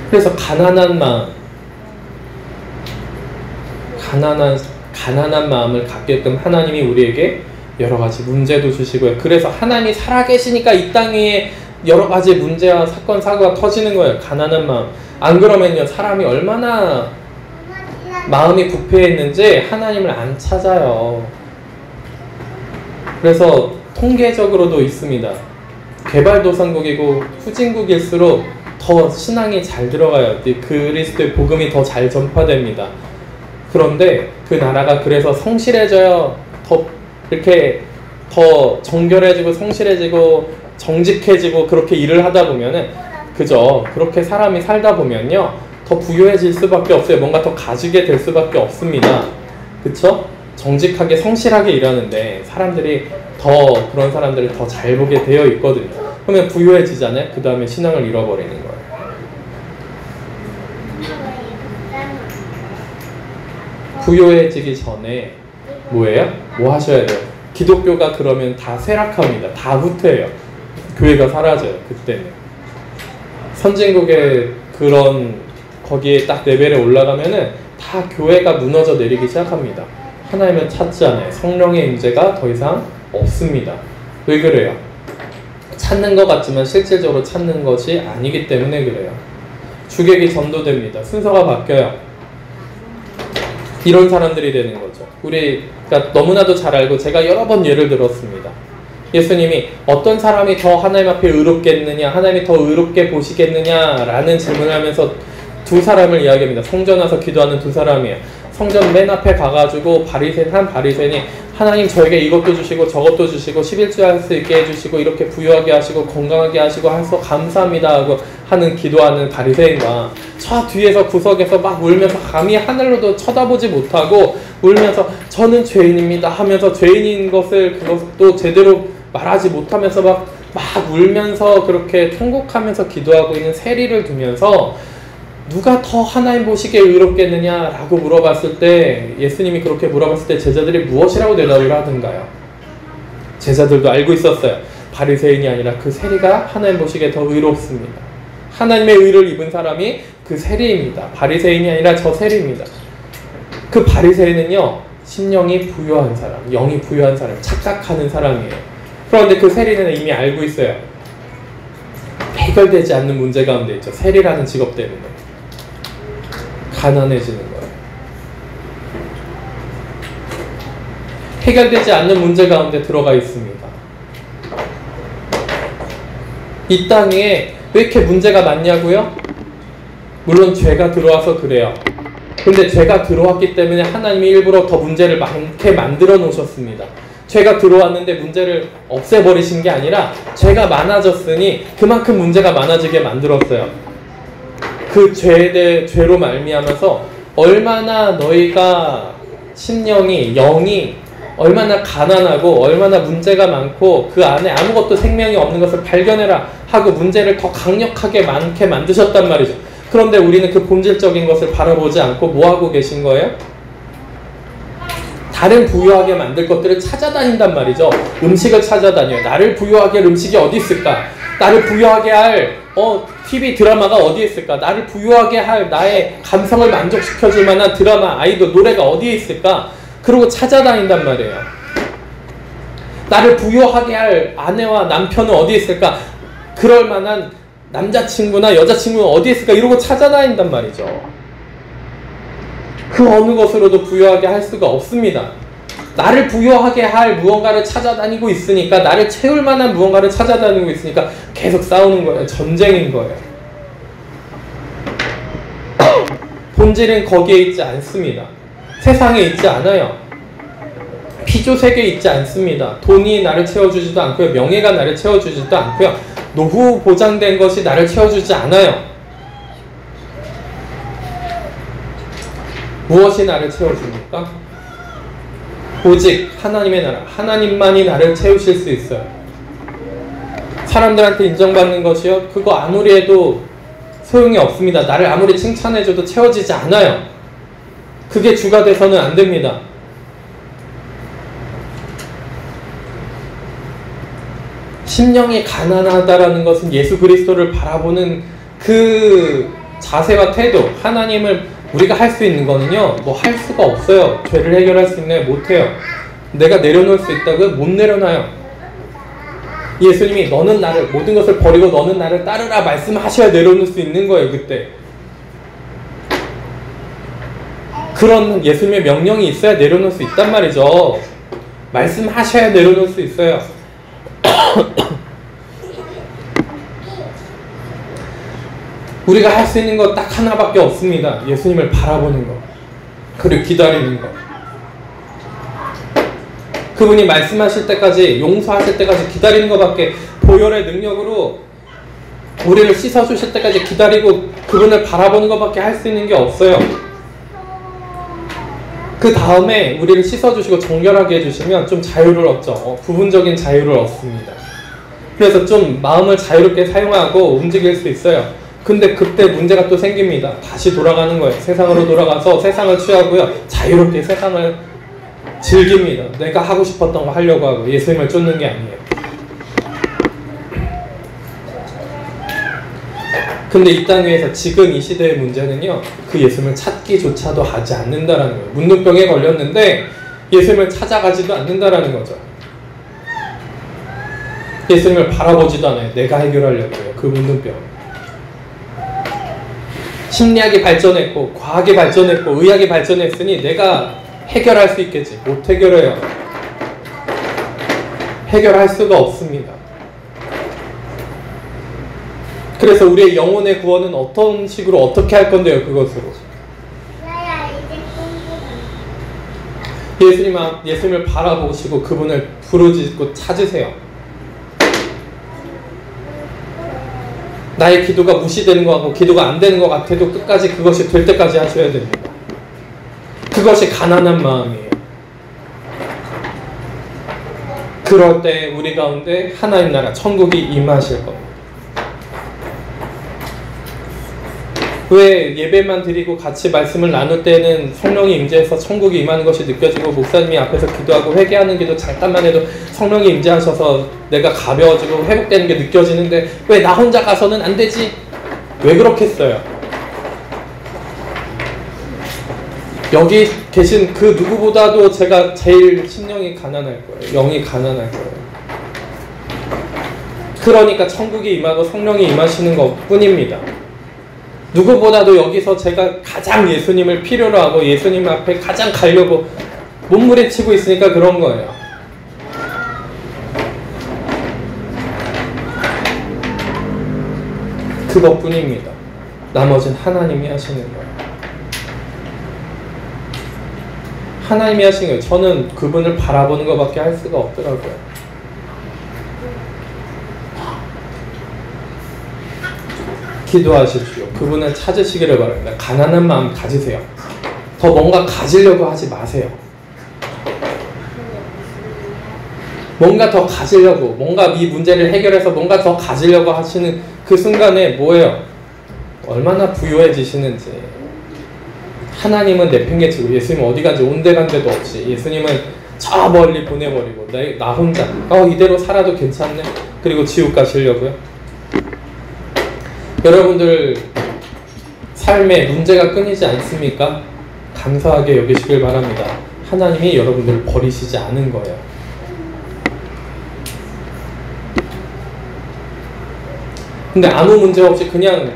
그래서 가난한 마음을 갖게끔 하나님이 우리에게 여러 가지 문제도 주시고요. 그래서 하나님이 살아계시니까 이 땅 위에 여러 가지 문제와 사건, 사고가 터지는 거예요. 가난한 마음. 안 그러면요, 사람이 얼마나 마음이 부패했는지 하나님을 안 찾아요. 그래서 통계적으로도 있습니다. 개발도상국이고 후진국일수록 더 신앙이 잘 들어가요. 그리스도의 복음이 더 잘 전파됩니다. 그런데 그 나라가 그래서 성실해져요. 이렇게 더 정결해지고 성실해지고 정직해지고 그렇게 일을 하다 보면은, 그죠? 그렇게 사람이 살다 보면요, 더 부유해질 수밖에 없어요. 뭔가 더 가지게 될 수밖에 없습니다. 그쵸? 정직하게 성실하게 일하는데 사람들이 그런 사람들을 더 잘 보게 되어 있거든요. 그러면 부유해지잖아요. 그 다음에 신앙을 잃어버리는 거예요. 부유해지기 전에 뭐예요? 뭐 하셔야 돼요? 기독교가 그러면 다 쇠락합니다. 다 후퇴해요. 교회가 사라져요. 그때는. 선진국의 거기에 딱 레벨에 올라가면은 다 교회가 무너져 내리기 시작합니다. 하나님을 찾지 않아요. 성령의 임재가 더 이상 없습니다. 왜 그래요? 찾는 것 같지만 실질적으로 찾는 것이 아니기 때문에 그래요. 주객이 전도됩니다. 순서가 바뀌어요. 이런 사람들이 되는 거죠. 우리가 너무나도 잘 알고 제가 여러 번 예를 들었습니다. 예수님이 어떤 사람이 더 하나님 앞에 의롭겠느냐, 하나님이 더 의롭게 보시겠느냐 라는 질문을 하면서 두 사람을 이야기합니다. 성전 와서 기도하는 두 사람이에요. 성전 맨 앞에 가가지고 한 바리새인이 하나님 저에게 이것도 주시고 저것도 주시고 11주 할 수 있게 해주시고 이렇게 부유하게 하시고 건강하게 하시고 해서 감사합니다 하고 하는 기도하는 바리새인과 저 뒤에서 구석에서 막 울면서 감히 하늘로도 쳐다보지 못하고 울면서 저는 죄인입니다 하면서 죄인인 그것도 제대로 말하지 못하면서 막 울면서 그렇게 통곡하면서 기도하고 있는 세리를 두면서 누가 더 하나님 보시기에 의롭겠느냐 라고 물어봤을 때, 예수님이 그렇게 물어봤을 때 제자들이 무엇이라고 대답을 하던가요? 제자들도 알고 있었어요. 바리새인이 아니라 그 세리가 하나님 보시기에 더 의롭습니다. 하나님의 의를 입은 사람이 그 세리입니다. 바리새인이 아니라 저 세리입니다. 그 바리새인은요, 심령이 부유한 사람, 영이 부유한 사람, 착각하는 사람이에요. 그런데 그 세리는 이미 알고 있어요. 해결되지 않는 문제 가운데 있죠. 세리라는 직업 때문에 가난해지는 거예요. 해결되지 않는 문제 가운데 들어가 있습니다. 이 땅에 왜 이렇게 문제가 많냐고요? 물론 죄가 들어와서 그래요. 근데 죄가 들어왔기 때문에 하나님이 일부러 더 문제를 많게 만들어 놓으셨습니다. 죄가 들어왔는데 문제를 없애버리신 게 아니라 죄가 많아졌으니 그만큼 문제가 많아지게 만들었어요. 그 죄로 말미암아서 얼마나 너희가 심령이, 영이 얼마나 가난하고 얼마나 문제가 많고 그 안에 아무것도 생명이 없는 것을 발견해라 하고 문제를 더 강력하게 많게 만드셨단 말이죠. 그런데 우리는 그 본질적인 것을 바라보지 않고 뭐하고 계신 거예요? 다른 부유하게 만들 것들을 찾아다닌단 말이죠. 음식을 찾아다녀요. 나를 부유하게 할 음식이 어디 있을까? 나를 부유하게 할 TV 드라마가 어디에 있을까? 나를 부유하게 할 나의 감성을 만족시켜줄 만한 드라마, 아이돌, 노래가 어디에 있을까? 그러고 찾아다닌단 말이에요. 나를 부유하게 할 아내와 남편은 어디에 있을까? 그럴 만한 남자친구나 여자친구는 어디에 있을까? 이러고 찾아다닌단 말이죠. 그 어느 것으로도 부유하게 할 수가 없습니다. 나를 부유하게 할 무언가를 찾아다니고 있으니까, 나를 채울 만한 무언가를 찾아다니고 있으니까 계속 싸우는 거예요. 전쟁인 거예요. 본질은 거기에 있지 않습니다. 세상에 있지 않아요. 피조세계에 있지 않습니다. 돈이 나를 채워주지도 않고요. 명예가 나를 채워주지도 않고요. 노후 보장된 것이 나를 채워주지 않아요. 무엇이 나를 채워줍니까? 오직 하나님의 나라, 하나님만이 나를 채우실 수 있어요. 사람들한테 인정받는 것이요, 그거 아무리 해도 소용이 없습니다. 나를 아무리 칭찬해줘도 채워지지 않아요. 그게 주가 돼서는 안 됩니다. 심령이 가난하다라는 것은 예수 그리스도를 바라보는 그 자세와 태도, 하나님을 우리가 할 수 있는 거는요, 뭐 할 수가 없어요. 죄를 해결할 수 있나요? 못해요. 내가 내려놓을 수 있다고요? 못 내려놔요. 예수님이 너는 나를, 모든 것을 버리고 너는 나를 따르라 말씀하셔야 내려놓을 수 있는 거예요. 그때 그런 예수님의 명령이 있어야 내려놓을 수 있단 말이죠. 말씀하셔야 내려놓을 수 있어요. 우리가 할 수 있는 거 딱 하나밖에 없습니다. 예수님을 바라보는 거, 그리고 기다리는 거. 그분이 말씀하실 때까지, 용서하실 때까지 기다리는 것밖에, 보혈의 능력으로 우리를 씻어주실 때까지 기다리고 그분을 바라보는 것밖에 할 수 있는 게 없어요. 그 다음에 우리를 씻어주시고 정결하게 해주시면 좀 자유를 얻죠. 부분적인 자유를 얻습니다. 그래서 좀 마음을 자유롭게 사용하고 움직일 수 있어요. 근데 그때 문제가 또 생깁니다. 다시 돌아가는 거예요. 세상으로 돌아가서 세상을 취하고요, 자유롭게 세상을 즐깁니다. 내가 하고 싶었던 거 하려고 하고, 예수님을 쫓는 게 아니에요. 근데 이 땅 위에서 지금 이 시대의 문제는요, 그 예수님을 찾기조차도 하지 않는다라는 거예요. 문둥병에 걸렸는데 예수님을 찾아가지도 않는다라는 거죠. 예수님을 바라보지도 않아요. 내가 해결하려고요, 그 문둥병. 심리학이 발전했고, 과학이 발전했고, 의학이 발전했으니 내가 해결할 수 있겠지. 못 해결해요. 해결할 수가 없습니다. 그래서 우리의 영혼의 구원은 어떤 식으로 어떻게 할 건데요? 그것으로 예수님을 바라보시고 그분을 부르짖고 찾으세요. 나의 기도가 무시되는 것 같고 기도가 안 되는 것 같아도 끝까지 그것이 될 때까지 하셔야 됩니다. 그것이 가난한 마음이에요. 그럴 때 우리 가운데 하나님 나라 천국이 임하실 겁니다. 왜 예배만 드리고 같이 말씀을 나눌 때는 성령이 임재해서 천국이 임하는 것이 느껴지고 목사님이 앞에서 기도하고 회개하는 기도 잠깐만 해도 성령이 임재하셔서 내가 가벼워지고 회복되는 게 느껴지는데 왜 나 혼자 가서는 안 되지? 왜 그렇겠어요? 여기 계신 그 누구보다도 제가 제일 심령이 가난할 거예요. 영이 가난할 거예요. 그러니까 천국이 임하고 성령이 임하시는 것 뿐입니다. 누구보다도 여기서 제가 가장 예수님을 필요로 하고 예수님 앞에 가장 가려고 몸부림치고 있으니까 그런 거예요. 그것뿐입니다. 나머지는 하나님이 하시는 거예요. 하나님이 하시는 거예요. 저는 그분을 바라보는 것밖에 할 수가 없더라고요. 기도하십시오. 그분을 찾으시기를 바랍니다. 가난한 마음 가지세요. 더 뭔가 가지려고 하지 마세요. 뭔가 더 가지려고, 뭔가 이 문제를 해결해서 뭔가 더 가지려고 하시는 그 순간에 뭐예요? 얼마나 부유해지시는지. 하나님은 내팽개치고 예수님은 어디 간지 온데간데도 없이 예수님은 저 멀리 보내버리고 나 혼자 이대로 살아도 괜찮네. 그리고 지옥 가시려고요. 여러분들 삶에 문제가 끊이지 않습니까? 감사하게 여기시길 바랍니다. 하나님이 여러분들을 버리시지 않은 거예요. 근데 아무 문제 없이 그냥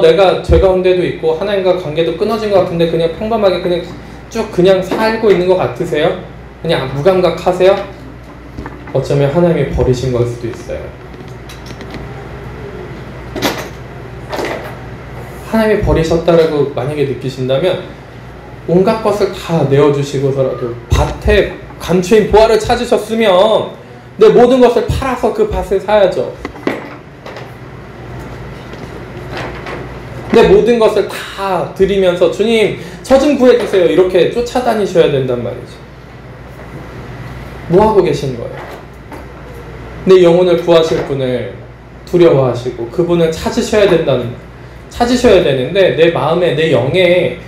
내가 죄 가운데도 있고 하나님과 관계도 끊어진 것 같은데 그냥 평범하게 그냥 쭉 그냥 살고 있는 것 같으세요? 그냥 무감각하세요? 어쩌면 하나님이 버리신 걸 수도 있어요. 하나님이 버리셨다라고 만약에 느끼신다면 온갖 것을 다 내어주시고서라도 밭에 감추인 보화를 찾으셨으면 내 모든 것을 팔아서 그 밭을 사야죠. 내 모든 것을 다 드리면서 주님 저 좀 구해주세요 이렇게 쫓아다니셔야 된단 말이죠. 뭐하고 계신 거예요? 내 영혼을 구하실 분을 두려워하시고 그분을 찾으셔야 되는데 내 마음에 내 영에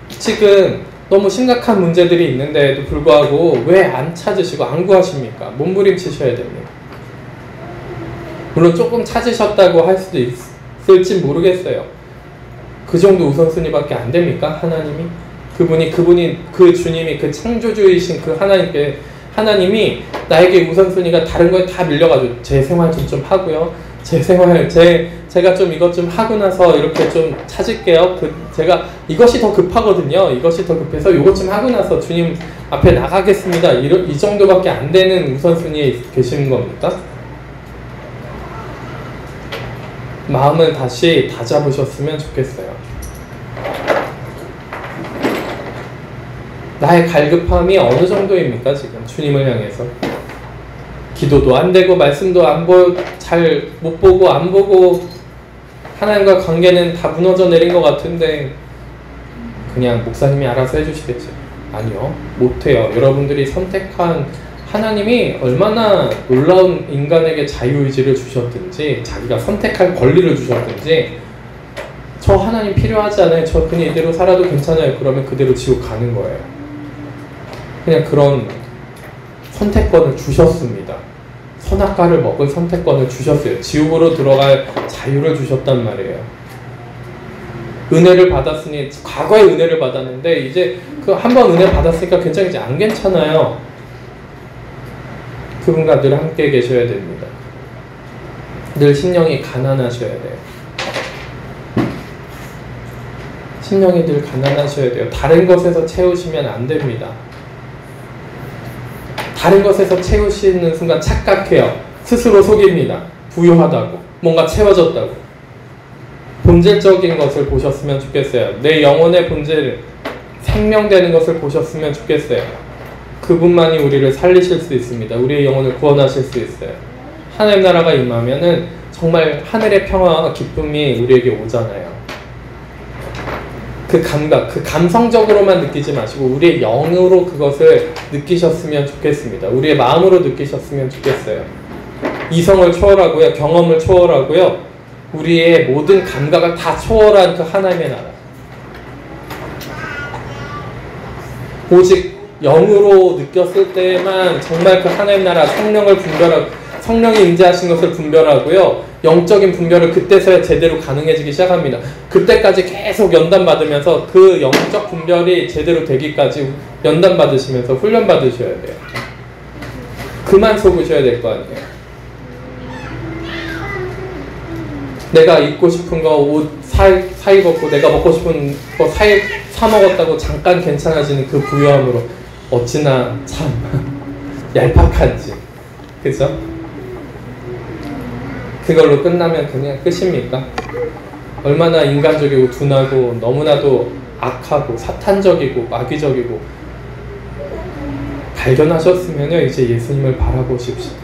지금 너무 심각한 문제들이 있는데도 불구하고 왜 안 찾으시고 안 구하십니까? 몸부림치셔야 됩니다. 물론 조금 찾으셨다고 할 수도 있을지 모르겠어요. 그 정도 우선순위밖에 안 됩니까? 하나님이? 그분이 그 주님이 그 창조주이신 그 하나님이 나에게 우선순위가 다른 거에 다 밀려가지고 제 생활 좀 하고요. 제가 좀 이것 좀 하고 나서 이렇게 좀 찾을게요. 제가 이것이 더 급하거든요. 이것이 더 급해서 이것 좀 하고 나서 주님 앞에 나가겠습니다. 이 정도밖에 안 되는 우선순위에 계시는 겁니까? 마음을 다시 다잡으셨으면 좋겠어요. 나의 갈급함이 어느 정도입니까? 지금 주님을 향해서 기도도 안 되고 말씀도 잘 못 보고 안 보고 하나님과 관계는 다 무너져 내린 것 같은데 그냥 목사님이 알아서 해주시겠죠. 아니요, 못해요. 여러분들이 선택한 하나님이 얼마나 놀라운 인간에게 자유의지를 주셨든지 자기가 선택할 권리를 주셨든지 저 하나님 필요하지 않아요. 저 그냥 이대로 살아도 괜찮아요. 그러면 그대로 지옥 가는 거예요. 그냥 그런 선택권을 주셨습니다. 선악과를 먹을 선택권을 주셨어요. 지옥으로 들어갈 자유를 주셨단 말이에요. 은혜를 받았으니 과거에 은혜를 받았는데 이제 그 한 번 은혜 받았으니까 괜찮지 안 괜찮아요. 그분과 늘 함께 계셔야 됩니다. 늘 심령이 가난하셔야 돼요. 심령이 늘 가난하셔야 돼요. 다른 것에서 채우시면 안 됩니다. 다른 것에서 채우시는 순간 착각해요. 스스로 속입니다. 부유하다고, 뭔가 채워졌다고. 본질적인 것을 보셨으면 좋겠어요. 내 영혼의 본질, 생명되는 것을 보셨으면 좋겠어요. 그분만이 우리를 살리실 수 있습니다. 우리의 영혼을 구원하실 수 있어요. 하나님 나라가 임하면은 정말 하늘의 평화와 기쁨이 우리에게 오잖아요. 그 감각, 그 감성적으로만 느끼지 마시고 우리의 영으로 그것을 느끼셨으면 좋겠습니다. 우리의 마음으로 느끼셨으면 좋겠어요. 이성을 초월하고요. 경험을 초월하고요. 우리의 모든 감각을 다 초월한 그 하나님의 나라. 오직 영으로 느꼈을 때만 정말 그 하나님 나라 성령을 분별하고 성령이 임재하신 것을 분별하고요. 영적인 분별을 그때서야 제대로 가능해지기 시작합니다. 그때까지 계속 연단받으면서 그 영적 분별이 제대로 되기까지 연단받으시면서 훈련받으셔야 돼요. 그만 속으셔야 될 거 아니에요. 내가 입고 싶은 거 옷 사 입었고 내가 먹고 싶은 거 사 먹었다고 잠깐 괜찮아지는 그 부유함으로 어찌나 참 얄팍한지, 그죠? 그걸로 끝나면 그냥 끝입니까? 얼마나 인간적이고 둔하고 너무나도 악하고 사탄적이고 마귀적이고 발견하셨으면요, 이제 예수님을 바라보십시다.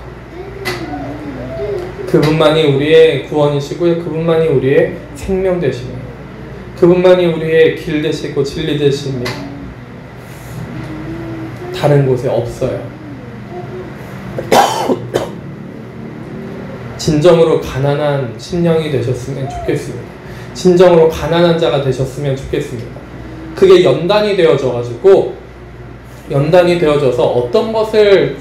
그분만이 우리의 구원이시고요, 그분만이 우리의 생명 되십니다. 그분만이 우리의 길 되시고 진리 되십니다. 다른 곳에 없어요. 진정으로 가난한 심령이 되셨으면 좋겠습니다. 진정으로 가난한 자가 되셨으면 좋겠습니다. 그게 연단이 되어져가지고 연단이 되어져서 어떤 것을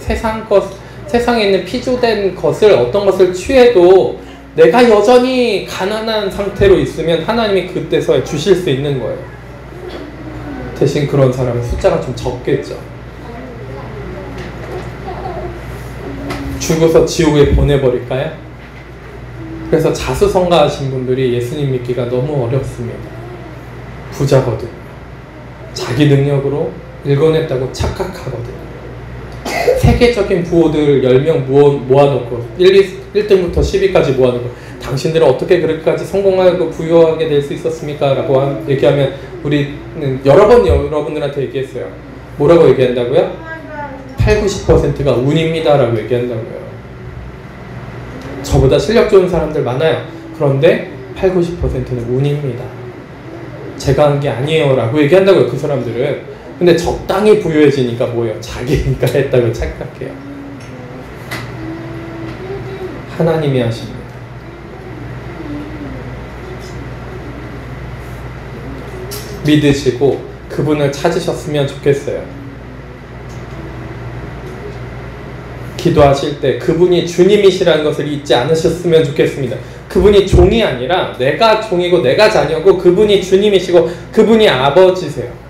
세상에 있는 피조된 것을 어떤 것을 취해도 내가 여전히 가난한 상태로 있으면 하나님이 그때서야 주실 수 있는 거예요. 대신 그런 사람의 숫자가 좀 적겠죠. 죽어서 지옥에 보내버릴까요? 그래서 자수성가하신 분들이 예수님 믿기가 너무 어렵습니다. 부자거든요. 자기 능력으로 일궈냈다고 착각하거든요. 세계적인 부호들 10명 모아놓고 1등부터 10위까지 모아놓고 당신들은 어떻게 그렇게까지 성공하고 부유하게 될 수 있었습니까? 라고 얘기하면 우리는 여러 번 여러분들한테 얘기했어요. 뭐라고 얘기한다고요? 80~90%가 운입니다 라고 얘기한다고요. 저보다 실력 좋은 사람들 많아요. 그런데 80~90%는 운입니다. 제가 한 게 아니에요 라고 얘기한다고요. 그 사람들은. 근데 적당히 부유해지니까 뭐예요? 자기니까 했다고 착각해요. 하나님이 하십니다. 믿으시고 그분을 찾으셨으면 좋겠어요. 기도하실 때 그분이 주님이시라는 것을 잊지 않으셨으면 좋겠습니다. 그분이 종이 아니라 내가 종이고 내가 자녀고 그분이 주님이시고 그분이 아버지세요.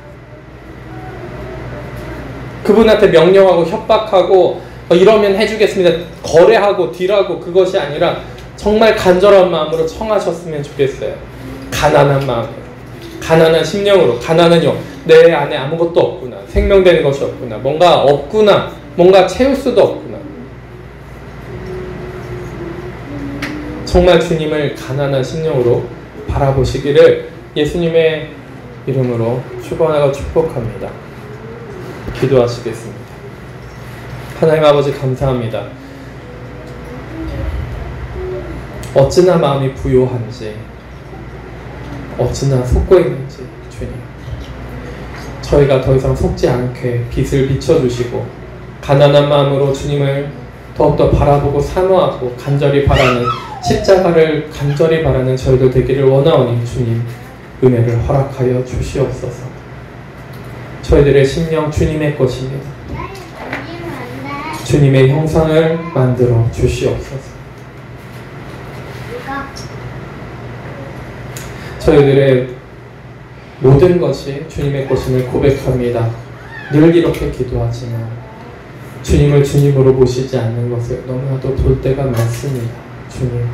그분한테 명령하고 협박하고 이러면 해주겠습니다. 거래하고 딜하고 그것이 아니라 정말 간절한 마음으로 청하셨으면 좋겠어요. 가난한 마음으로, 가난한 심령으로, 가난한 영. 내 안에 아무것도 없구나. 생명되는 것이 없구나. 뭔가 없구나. 뭔가 채울 수도 없구나. 정말 주님을 가난한 심령으로 바라보시기를 예수님의 이름으로 축원하고 축복합니다. 기도하시겠습니다. 하나님 아버지 감사합니다. 어찌나 마음이 부요한지, 어찌나 속고 있는지 주님, 저희가 더 이상 속지 않게 빛을 비춰주시고 가난한 마음으로 주님을 더욱더 바라보고 사모하고 간절히 바라는 십자가를 간절히 바라는 저희들 되기를 원하오니 주님 은혜를 허락하여 주시옵소서. 저희들의 심령 주님의 것입니다. 주님의 형상을 만들어 주시옵소서. 저희들의 모든 것이 주님의 것임을 고백합니다. 늘 이렇게 기도하지만 주님을 주님으로 보시지 않는 것을 너무나도 볼 때가 많습니다. 주님,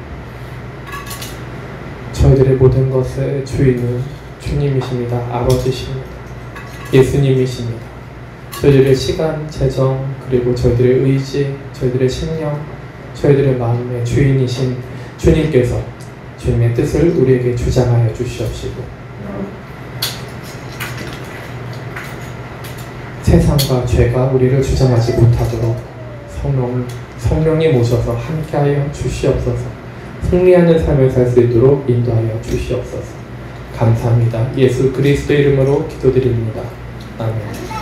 저희들의 모든 것의 주인은 주님이십니다. 아버지십니다. 예수님이십니다. 저희들의 시간, 재정, 그리고 저희들의 의지, 저희들의 심령, 저희들의 마음의 주인이신 주님께서 주님의 뜻을 우리에게 주장하여 주시옵시고 세상과 죄가 우리를 주장하지 못하도록 성령이 모셔서 함께하여 주시옵소서. 승리하는 삶을 살 수 있도록 인도하여 주시옵소서. 감사합니다. 예수 그리스도 이름으로 기도드립니다. 아멘.